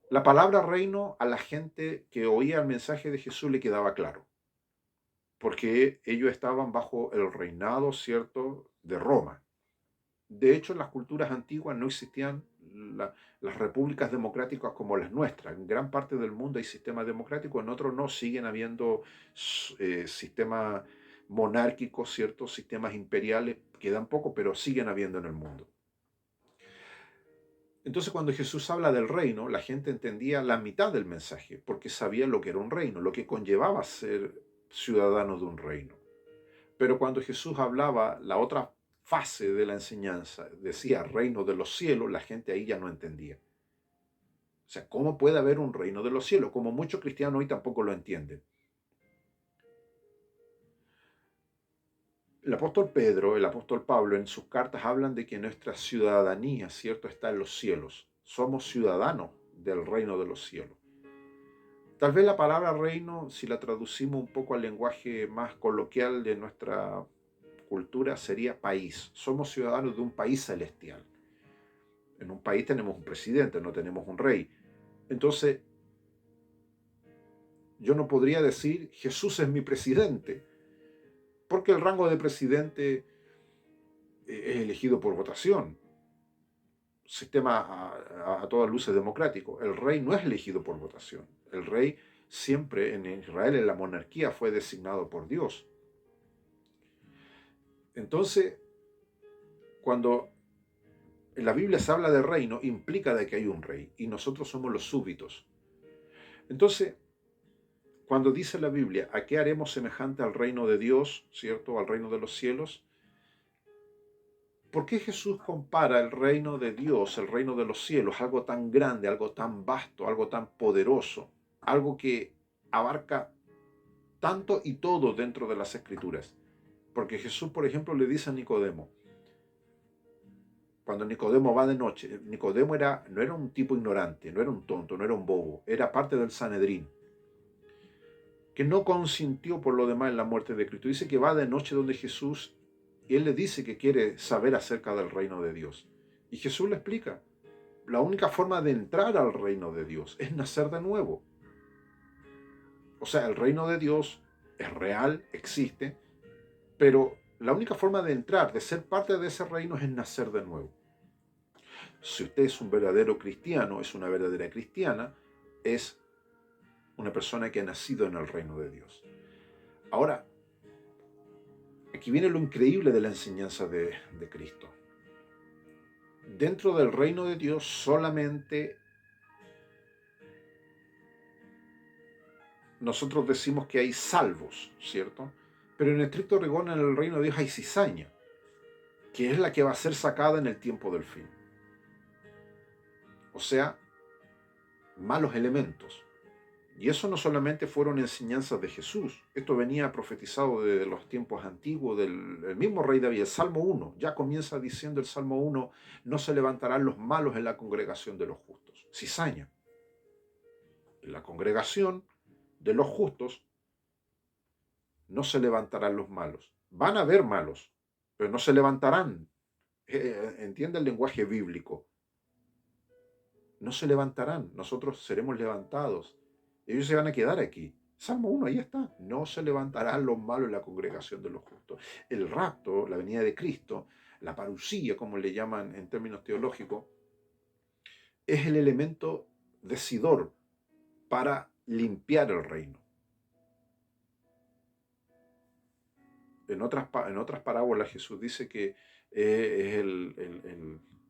La palabra reino a la gente que oía el mensaje de Jesús le quedaba claro, porque ellos estaban bajo el reinado, ¿cierto?, de Roma. De hecho, en las culturas antiguas no existían las repúblicas democráticas como las nuestras. En gran parte del mundo hay sistemas democráticos, en otros no, siguen habiendo sistemas monárquicos, ciertos sistemas imperiales, quedan poco, pero siguen habiendo en el mundo. Entonces, cuando Jesús habla del reino, la gente entendía la mitad del mensaje, porque sabía lo que era un reino, lo que conllevaba ser ciudadano de un reino. Pero cuando Jesús hablaba la otra fase de la enseñanza, decía reino de los cielos, la gente ahí ya no entendía. O sea, ¿cómo puede haber un reino de los cielos? Como muchos cristianos hoy tampoco lo entienden. El apóstol Pedro, el apóstol Pablo, en sus cartas hablan de que nuestra ciudadanía, ¿cierto?, está en los cielos. Somos ciudadanos del reino de los cielos. Tal vez la palabra reino, si la traducimos un poco al lenguaje más coloquial de nuestra cultura, sería país. Somos ciudadanos de un país celestial. En un país tenemos un presidente, no tenemos un rey. Entonces, yo no podría decir Jesús es mi presidente, porque el rango de presidente es elegido por votación. Sistema a todas luces democrático. El rey no es elegido por votación. El rey siempre en Israel, en la monarquía, fue designado por Dios. Entonces, cuando en la Biblia se habla de reino, implica de que hay un rey y nosotros somos los súbditos. Entonces, cuando dice la Biblia, ¿a qué haremos semejante al reino de Dios, cierto? Al reino de los cielos. ¿Por qué Jesús compara el reino de Dios, el reino de los cielos, algo tan grande, algo tan vasto, algo tan poderoso, algo que abarca tanto y todo dentro de las Escrituras? Porque Jesús, por ejemplo, le dice a Nicodemo, cuando Nicodemo va de noche, Nicodemo no era un tipo ignorante, no era un tonto, no era un bobo, era parte del Sanedrín, que no consintió por lo demás en la muerte de Cristo. Dice que va de noche donde Jesús y él le dice que quiere saber acerca del reino de Dios. Y Jesús le explica, la única forma de entrar al reino de Dios es nacer de nuevo. O sea, el reino de Dios es real, existe, pero la única forma de entrar, de ser parte de ese reino es nacer de nuevo. Si usted es un verdadero cristiano, es una verdadera cristiana, es una persona que ha nacido en el reino de Dios. Ahora, aquí viene lo increíble de la enseñanza de Cristo. Dentro del reino de Dios solamente nosotros decimos que hay salvos, ¿cierto? Pero en estricto rigor en el reino de Dios hay cizaña, que es la que va a ser sacada en el tiempo del fin. O sea, malos elementos. Y eso no solamente fueron enseñanzas de Jesús, esto venía profetizado desde los tiempos antiguos del mismo rey David. El Salmo 1, ya comienza diciendo el Salmo 1, no se levantarán los malos en la congregación de los justos. Cizaña. En la congregación de los justos no se levantarán los malos. Van a haber malos, pero no se levantarán. Entiende el lenguaje bíblico. no se levantarán, nosotros seremos levantados. Ellos se van a quedar aquí. Salmo 1, ahí está. No se levantarán los malos en la congregación de los justos. El rapto, la venida de Cristo, la parusía, como le llaman en términos teológicos, es el elemento decidor para limpiar el reino. En otras parábolas Jesús dice que es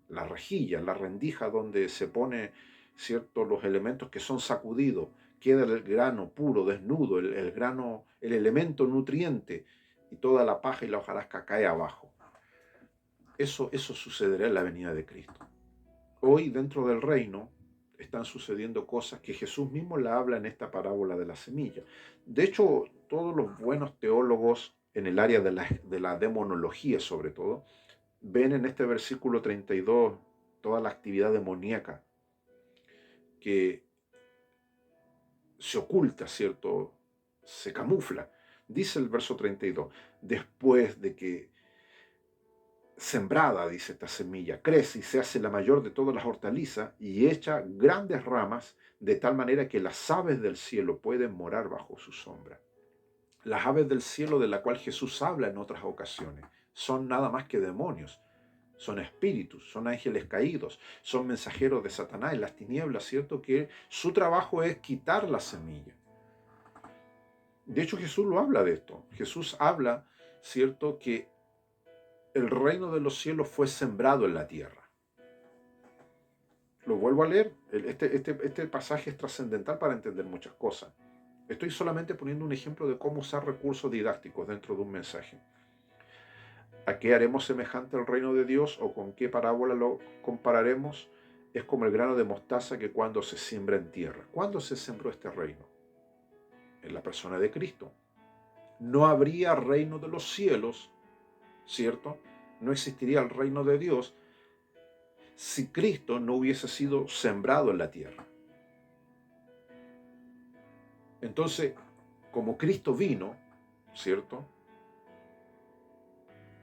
la rejilla, la rendija donde se pone ciertos los elementos que son sacudidos, queda el grano puro, desnudo, el grano, el elemento nutriente, y toda la paja y la hojarasca cae abajo. Eso sucederá en la venida de Cristo. Hoy dentro del reino están sucediendo cosas que Jesús mismo la habla en esta parábola de la semilla. De hecho, todos los buenos teólogos en el área de la demonología sobre todo, ven en este versículo 32 toda la actividad demoníaca que se oculta, ¿cierto? Se camufla. Dice el verso 32, después de que sembrada, dice esta semilla, crece y se hace la mayor de todas las hortalizas y echa grandes ramas de tal manera que las aves del cielo pueden morar bajo su sombra. Las aves del cielo de la cual Jesús habla en otras ocasiones son nada más que demonios, son espíritus, son ángeles caídos, son mensajeros de Satanás en las tinieblas, ¿cierto? Que su trabajo es quitar la semilla. De hecho, Jesús lo habla de esto. Jesús habla, ¿cierto?, que el reino de los cielos fue sembrado en la tierra. Lo vuelvo a leer. Este pasaje es trascendental para entender muchas cosas. Estoy solamente poniendo un ejemplo de cómo usar recursos didácticos dentro de un mensaje. ¿A qué haremos semejante el reino de Dios o con qué parábola lo compararemos? Es como el grano de mostaza que cuando se siembra en tierra. ¿Cuándo se sembró este reino? En la persona de Cristo. No habría reino de los cielos, ¿cierto? No existiría el reino de Dios si Cristo no hubiese sido sembrado en la tierra. Entonces, como Cristo vino, ¿cierto?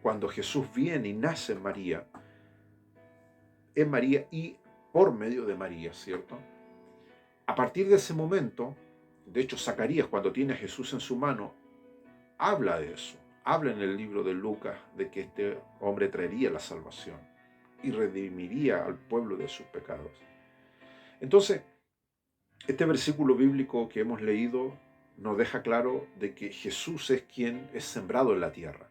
Cuando Jesús viene y nace en María y por medio de María, ¿cierto? A partir de ese momento, de hecho Zacarías cuando tiene a Jesús en su mano, habla de eso, habla en el libro de Lucas de que este hombre traería la salvación y redimiría al pueblo de sus pecados. Entonces, este versículo bíblico que hemos leído nos deja claro de que Jesús es quien es sembrado en la tierra.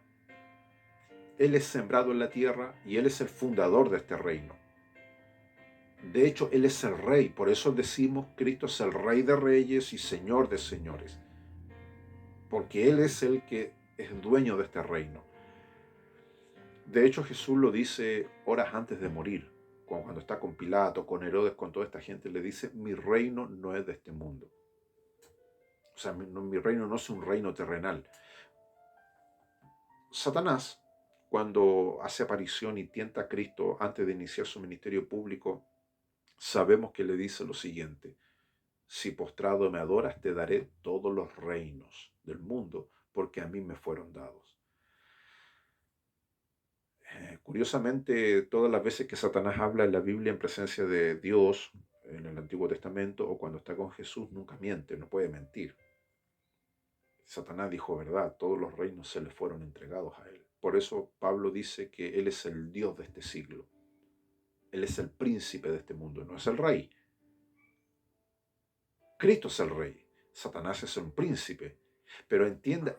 Él es sembrado en la tierra y Él es el fundador de este reino. De hecho, Él es el Rey, por eso decimos Cristo es el Rey de Reyes y Señor de Señores, porque Él es el que es dueño de este reino. De hecho, Jesús lo dice horas antes de morir, cuando está con Pilato, con Herodes, con toda esta gente, le dice, mi reino no es de este mundo. O sea, mi reino no es un reino terrenal. Satanás, cuando hace aparición y tienta a Cristo antes de iniciar su ministerio público, sabemos que le dice lo siguiente, si postrado me adoras, te daré todos los reinos del mundo, porque a mí me fueron dados. Curiosamente, todas las veces que Satanás habla en la Biblia en presencia de Dios, en el Antiguo Testamento, o cuando está con Jesús, nunca miente, no puede mentir. Satanás dijo verdad, todos los reinos se le fueron entregados a él. Por eso Pablo dice que él es el Dios de este siglo. Él es el príncipe de este mundo, no es el rey. Cristo es el rey, Satanás es un príncipe. Pero entienda,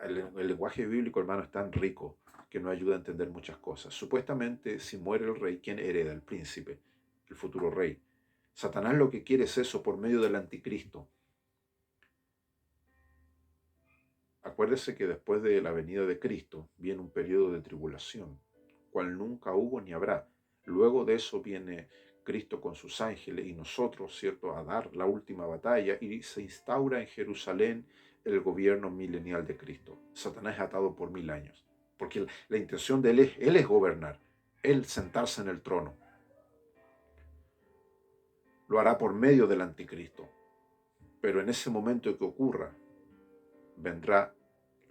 el lenguaje bíblico, hermano, es tan rico que nos ayuda a entender muchas cosas. Supuestamente, si muere el rey, ¿quién hereda? El príncipe, el futuro rey. Satanás lo que quiere es eso por medio del anticristo. Acuérdese que después de la venida de Cristo viene un periodo de tribulación, cual nunca hubo ni habrá. Luego de eso viene Cristo con sus ángeles y nosotros, ¿cierto?, a dar la última batalla y se instaura en Jerusalén el gobierno milenial de Cristo. Satanás es atado por 1000 años, porque la intención de él es gobernar, él sentarse en el trono. Lo hará por medio del anticristo, pero en ese momento que ocurra, vendrá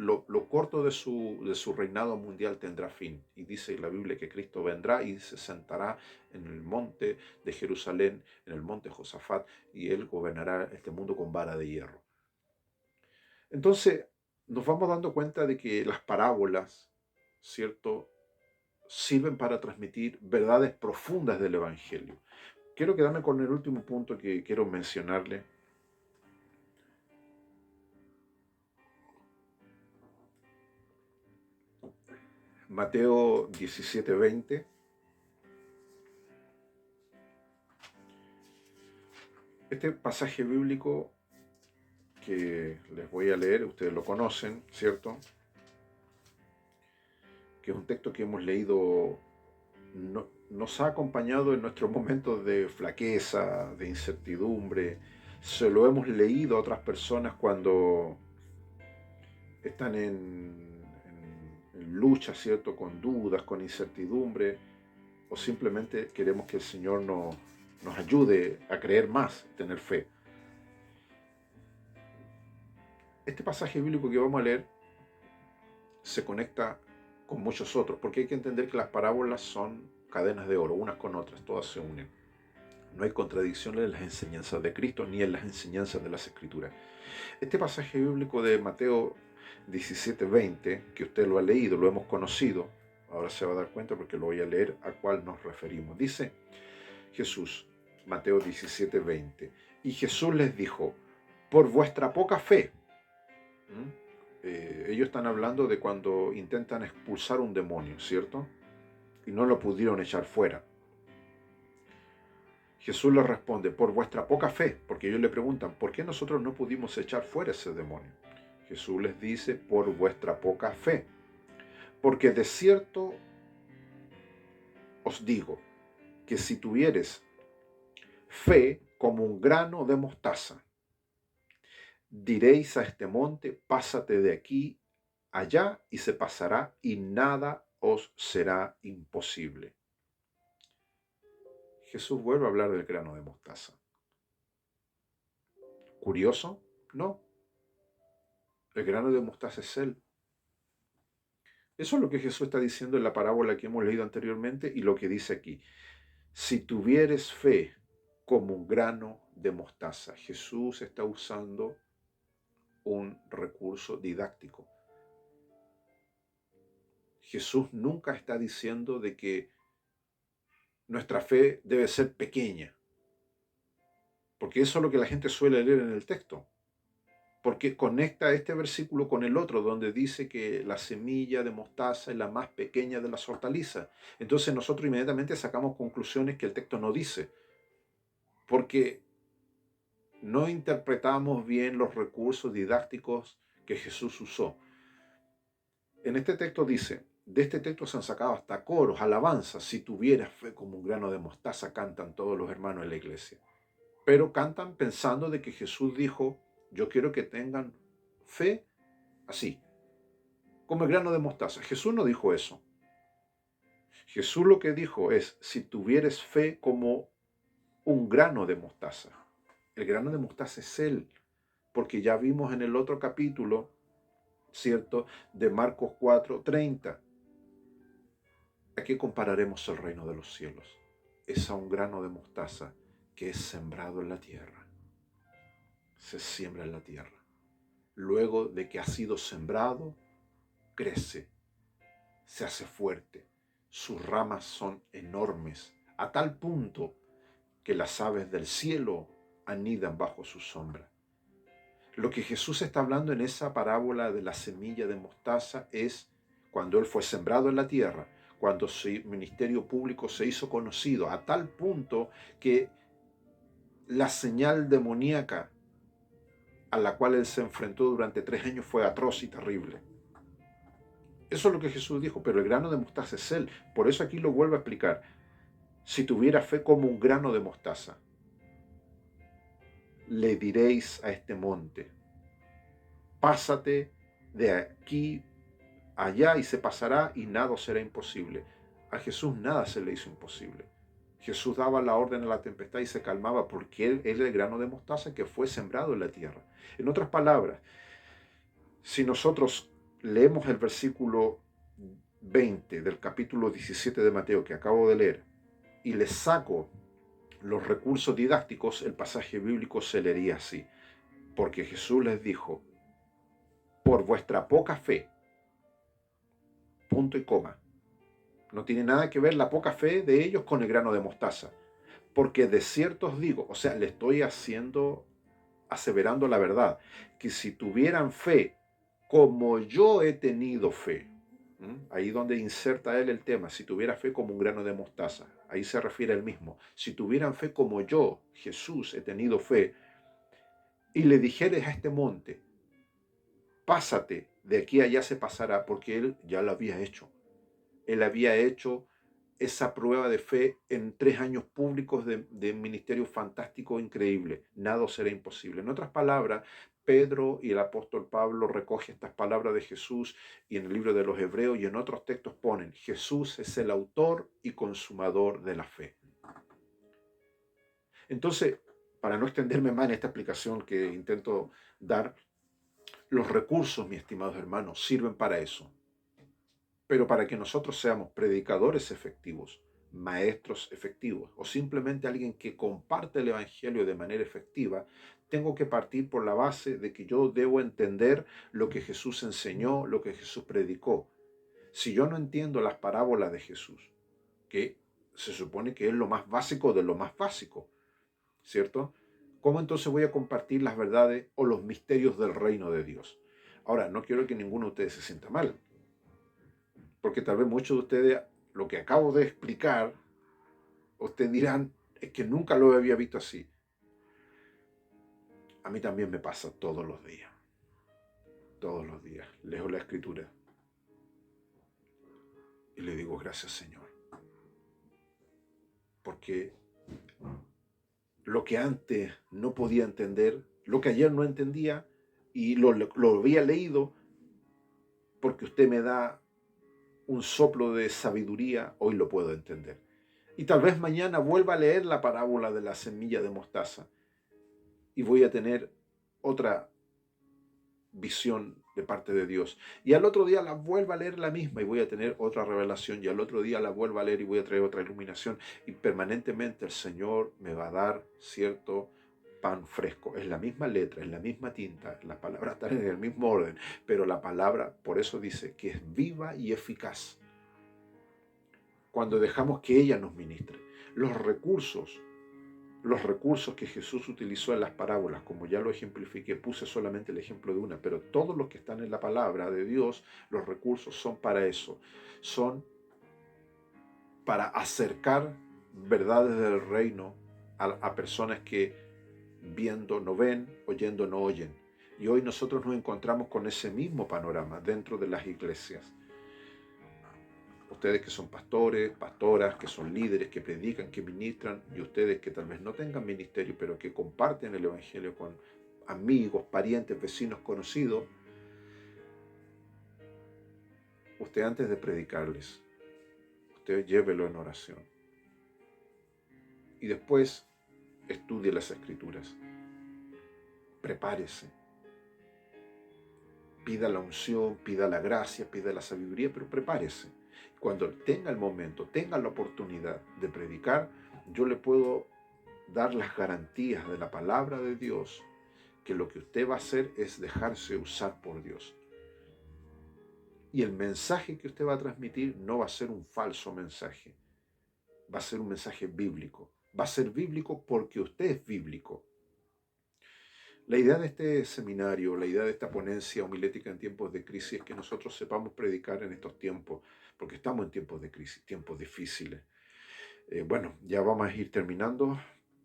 lo corto de su reinado mundial tendrá fin. Y dice la Biblia que Cristo vendrá y se sentará en el monte de Jerusalén, en el monte Josafat, y Él gobernará este mundo con vara de hierro. Entonces, nos vamos dando cuenta de que las parábolas, ¿cierto?, sirven para transmitir verdades profundas del Evangelio. Quiero quedarme con el último punto que quiero mencionarle. Mateo 17:20. Este pasaje bíblico que les voy a leer, ustedes lo conocen, ¿cierto? Que es un texto que hemos leído, nos ha acompañado en nuestros momentos de flaqueza, de incertidumbre. Se lo hemos leído a otras personas cuando están en lucha, ¿cierto? Con dudas, con incertidumbre, o simplemente queremos que el Señor nos ayude a creer más, tener fe. Este pasaje bíblico que vamos a leer se conecta con muchos otros, porque hay que entender que las parábolas son cadenas de oro, unas con otras, todas se unen. No hay contradicciones en las enseñanzas de Cristo ni en las enseñanzas de las Escrituras. Este pasaje bíblico de Mateo 17:20, que usted lo ha leído, lo hemos conocido, ahora se va a dar cuenta porque lo voy a leer a cuál nos referimos. Dice Jesús, Mateo 17:20, y Jesús les dijo, por vuestra poca fe. Ellos están hablando de cuando intentan expulsar un demonio, ¿cierto? Y no lo pudieron echar fuera. Jesús les responde, por vuestra poca fe, porque ellos le preguntan, ¿por qué nosotros no pudimos echar fuera ese demonio? Jesús les dice, por vuestra poca fe, porque de cierto os digo, que si tuvieres fe como un grano de mostaza, diréis a este monte, pásate de aquí allá, y se pasará, y nada os será imposible. Jesús vuelve a hablar del grano de mostaza. ¿Curioso? No. El grano de mostaza es Él. Eso es lo que Jesús está diciendo en la parábola que hemos leído anteriormente y lo que dice aquí. Si tuvieres fe como un grano de mostaza, Jesús está usando un recurso didáctico. Jesús nunca está diciendo de que nuestra fe debe ser pequeña, porque eso es lo que la gente suele leer en el texto, porque conecta este versículo con el otro, donde dice que la semilla de mostaza es la más pequeña de las hortalizas. Entonces nosotros inmediatamente sacamos conclusiones que el texto no dice, porque no interpretamos bien los recursos didácticos que Jesús usó. En este texto dice, de este texto se han sacado hasta coros, alabanzas. Si tuvieras fe como un grano de mostaza, cantan todos los hermanos de la iglesia. Pero cantan pensando de que Jesús dijo, yo quiero que tengan fe así, como el grano de mostaza. Jesús no dijo eso. Jesús lo que dijo es, si tuvieres fe como un grano de mostaza. El grano de mostaza es Él, porque ya vimos en el otro capítulo, ¿cierto?, de Marcos 4:30. ¿A qué compararemos el reino de los cielos? Es a un grano de mostaza que es sembrado en la tierra. Se siembra en la tierra. Luego de que ha sido sembrado, crece, se hace fuerte. Sus ramas son enormes, a tal punto que las aves del cielo anidan bajo su sombra. Lo que Jesús está hablando en esa parábola de la semilla de mostaza es cuando Él fue sembrado en la tierra, cuando su ministerio público se hizo conocido, a tal punto que la señal demoníaca a la cual Él se enfrentó durante 3 años fue atroz y terrible. Eso es lo que Jesús dijo, pero el grano de mostaza es Él. Por eso aquí lo vuelvo a explicar. Si tuviera fe como un grano de mostaza, le diréis a este monte, pásate de aquí allá y se pasará y nada será imposible. A Jesús nada se le hizo imposible. Jesús daba la orden a la tempestad y se calmaba porque Él era el grano de mostaza que fue sembrado en la tierra. En otras palabras, si nosotros leemos el versículo 20 del capítulo 17 de Mateo que acabo de leer y le saco los recursos didácticos, el pasaje bíblico se leería así. Porque Jesús les dijo, por vuestra poca fe, punto y coma. No tiene nada que ver la poca fe de ellos con el grano de mostaza. Porque de cierto os digo, o sea, le estoy aseverando la verdad, que si tuvieran fe como yo he tenido fe, ahí donde inserta él el tema, si tuviera fe como un grano de mostaza, ahí se refiere él mismo, si tuvieran fe como yo, Jesús, he tenido fe, y le dijeres a este monte, pásate, de aquí a allá se pasará, porque él ya lo había hecho. Él había hecho esa prueba de fe en 3 años públicos de ministerio fantástico, increíble. Nada será imposible. En otras palabras, Pedro y el apóstol Pablo recogen estas palabras de Jesús y en el libro de los Hebreos y en otros textos ponen, Jesús es el autor y consumador de la fe. Entonces, para no extenderme más en esta explicación que intento dar, los recursos, mis estimados hermanos, sirven para eso. Pero para que nosotros seamos predicadores efectivos, maestros efectivos o simplemente alguien que comparte el Evangelio de manera efectiva, tengo que partir por la base de que yo debo entender lo que Jesús enseñó, lo que Jesús predicó. Si yo no entiendo las parábolas de Jesús, que se supone que es lo más básico de lo más básico, ¿cierto? ¿Cómo entonces voy a compartir las verdades o los misterios del reino de Dios? Ahora, no quiero que ninguno de ustedes se sienta mal, porque tal vez muchos de ustedes, lo que acabo de explicar, ustedes dirán, es que nunca lo había visto así. A mí también me pasa todos los días. Todos los días. Leo la escritura y le digo gracias, Señor. Porque lo que antes no podía entender, lo que ayer no entendía y lo había leído, porque usted me da un soplo de sabiduría, hoy lo puedo entender. Y tal vez mañana vuelva a leer la parábola de la semilla de mostaza y voy a tener otra visión de parte de Dios. Y al otro día la vuelvo a leer la misma y voy a tener otra revelación. Y al otro día la vuelvo a leer y voy a traer otra iluminación. Y permanentemente el Señor me va a dar cierto pan fresco. Es la misma letra, es la misma tinta, las palabras están en el mismo orden, pero la palabra, por eso dice que es viva y eficaz. Cuando dejamos que ella nos ministre. Los recursos que Jesús utilizó en las parábolas, como ya lo ejemplifiqué, puse solamente el ejemplo de una, pero todos los que están en la palabra de Dios, los recursos son para eso, son para acercar verdades del reino a personas que viendo no ven, oyendo no oyen. Y hoy nosotros nos encontramos con ese mismo panorama dentro de las iglesias. Ustedes que son pastores, pastoras, que son líderes, que predican, que ministran, y ustedes que tal vez no tengan ministerio, pero que comparten el Evangelio con amigos, parientes, vecinos, conocidos, usted antes de predicarles, usted llévelo en oración. Y después estudie las Escrituras. Prepárese. Pida la unción, pida la gracia, pida la sabiduría, pero prepárese. Cuando tenga el momento, tenga la oportunidad de predicar, yo le puedo dar las garantías de la palabra de Dios, que lo que usted va a hacer es dejarse usar por Dios. Y el mensaje que usted va a transmitir no va a ser un falso mensaje, va a ser un mensaje bíblico. Va a ser bíblico porque usted es bíblico. La idea de este seminario, la idea de esta ponencia homilética en tiempos de crisis es que nosotros sepamos predicar en estos tiempos, porque estamos en tiempos de crisis, tiempos difíciles. Bueno, ya vamos a ir terminando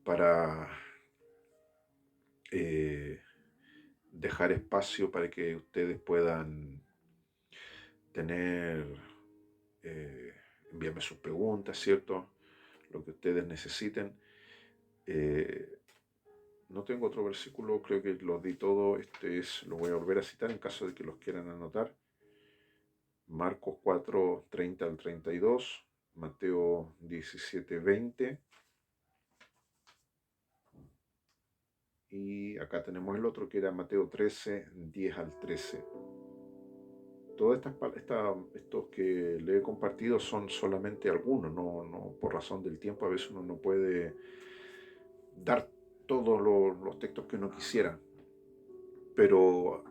para dejar espacio para que ustedes puedan tener, enviarme sus preguntas, ¿cierto? Lo que ustedes necesiten. No tengo otro versículo, creo que lo di todo. Lo voy a volver a citar en caso de que los quieran anotar. Marcos 4, 30 al 32, Mateo 17, 20. Y acá tenemos el otro que era Mateo 13, 10 al 13. Todas estos que le he compartido son solamente algunos, no por razón del tiempo, a veces uno no puede dar todos los textos que uno quisiera, pero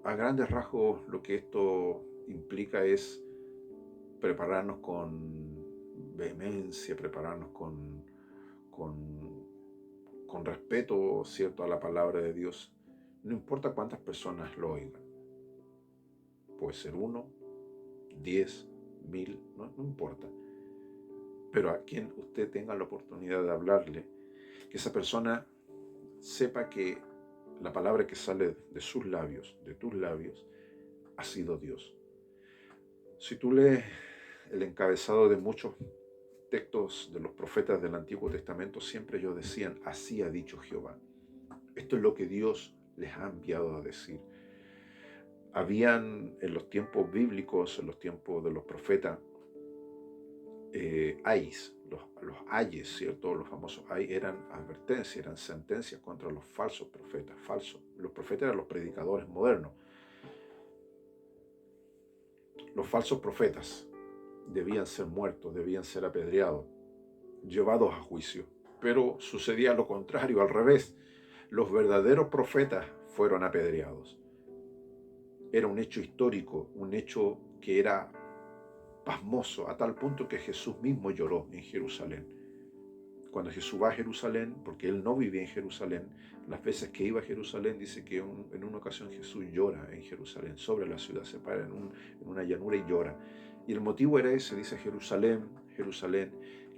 a grandes rasgos lo que esto implica es prepararnos con vehemencia, prepararnos con, con respeto, ¿cierto?, a la palabra de Dios. No importa cuántas personas lo oigan, puede ser uno, 10, 1000, no importa. Pero a quien usted tenga la oportunidad de hablarle, que esa persona sepa que la palabra que sale de sus labios, de tus labios, ha sido Dios. Si tú lees el encabezado de muchos textos de los profetas del Antiguo Testamento, siempre ellos decían, así ha dicho Jehová. Esto es lo que Dios les ha enviado a decir. Habían en los tiempos bíblicos, en los tiempos de los profetas, ayes, los ayes, ¿cierto? Los famosos ayes eran advertencias, eran sentencias contra los falsos profetas, falsos. Los profetas eran los predicadores modernos. Los falsos profetas debían ser muertos, debían ser apedreados, llevados a juicio. Pero sucedía lo contrario, al revés. Los verdaderos profetas fueron apedreados. Era un hecho histórico, un hecho que era pasmoso, a tal punto que Jesús mismo lloró en Jerusalén. Cuando Jesús va a Jerusalén, porque él no vivía en Jerusalén, las veces que iba a Jerusalén, dice que en una ocasión Jesús llora en Jerusalén, sobre la ciudad, se para en una llanura y llora. Y el motivo era ese, dice: Jerusalén, Jerusalén,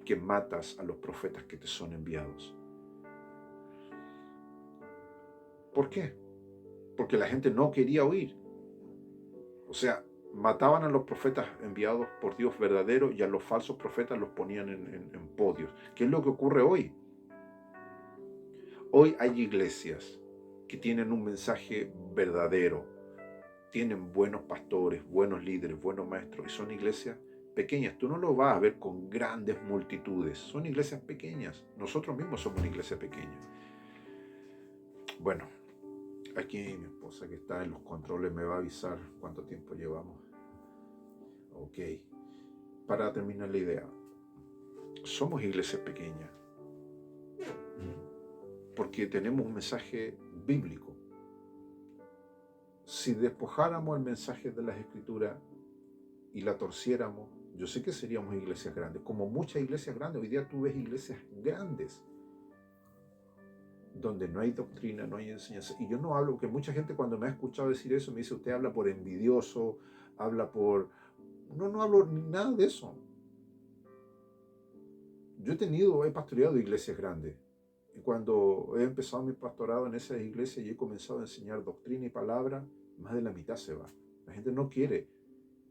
que matas a los profetas que te son enviados. ¿Por qué? Porque la gente no quería oír. O sea, mataban a los profetas enviados por Dios verdadero y a los falsos profetas los ponían en podios. ¿Qué es lo que ocurre hoy? Hoy hay iglesias que tienen un mensaje verdadero, tienen buenos pastores, buenos líderes, buenos maestros, y son iglesias pequeñas. Tú no lo vas a ver con grandes multitudes, son iglesias pequeñas. Nosotros mismos somos una iglesia pequeña. Bueno, aquí mi esposa, que está en los controles, me va a avisar cuánto tiempo llevamos. Ok, para terminar la idea, somos iglesias pequeñas porque tenemos un mensaje bíblico. Si despojáramos el mensaje de las Escrituras y la torciéramos, yo sé que seríamos iglesias grandes, como muchas iglesias grandes. Hoy día tú ves iglesias grandes donde no hay doctrina, no hay enseñanza. Y yo no hablo, que mucha gente cuando me ha escuchado decir eso me dice: usted habla por envidioso, habla por... No hablo ni nada de eso. Yo he pastoreado iglesias grandes. Y cuando he empezado mi pastorado en esas iglesias y he comenzado a enseñar doctrina y palabra, más de la mitad se va. La gente no quiere.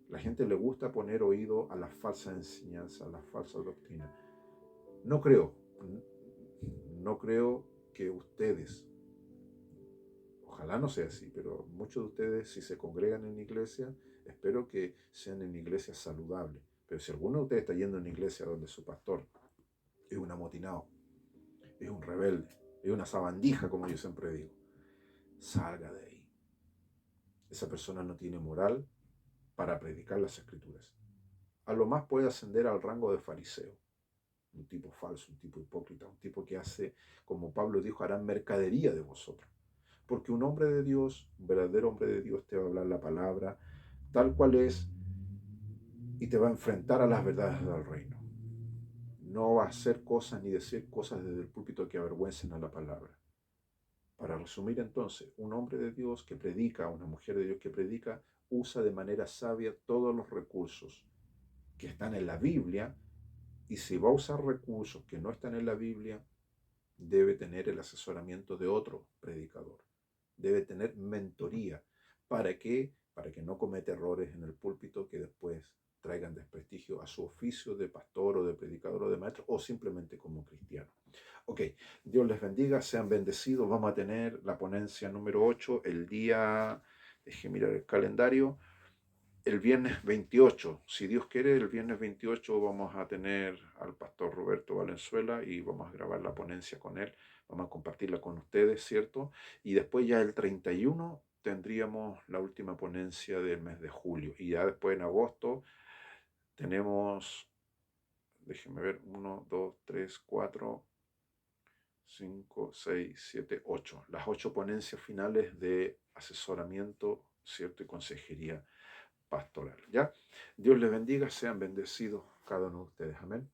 La gente le gusta poner oído a la falsa enseñanza, a la falsa doctrina. No creo que ustedes, ojalá no sea así, pero muchos de ustedes, si se congregan en iglesia, espero que sean en iglesias saludables. Pero si alguno de ustedes está yendo a una iglesia donde su pastor es un amotinado, es un rebelde, es una sabandija, como yo siempre digo, salga de ahí. Esa persona no tiene moral para predicar las escrituras. A lo más puede ascender al rango de fariseo, un tipo falso, un tipo hipócrita, un tipo que hace, como Pablo dijo, harán mercadería de vosotros. Porque un hombre de Dios, un verdadero hombre de Dios, te va a hablar la palabra tal cual es y te va a enfrentar a las verdades del reino. No va a hacer cosas ni decir cosas desde el púlpito que avergüencen a la palabra. Para resumir entonces, un hombre de Dios que predica, una mujer de Dios que predica, usa de manera sabia todos los recursos que están en la Biblia, y si va a usar recursos que no están en la Biblia, debe tener el asesoramiento de otro predicador, debe tener mentoría. ¿Para qué? Para que no cometa errores en el púlpito que después traigan desprestigio a su oficio de pastor o de predicador o de maestro, o simplemente como cristiano. Ok, Dios les bendiga, sean bendecidos. Vamos a tener la ponencia número 8 el día, déjenme mirar el calendario, el viernes 28. Si Dios quiere, el viernes 28 vamos a tener al pastor Roberto Valenzuela y vamos a grabar la ponencia con él. Vamos a compartirla con ustedes, ¿cierto? Y después ya el 31 tendríamos la última ponencia del mes de julio. Y ya después en agosto tenemos, déjenme ver, 1, 2, 3, 4, 5, 6, 7, 8. Las 8 ponencias finales de asesoramiento, ¿cierto? Y consejería pastoral. ¿Ya? Dios les bendiga, sean bendecidos cada uno de ustedes. Amén.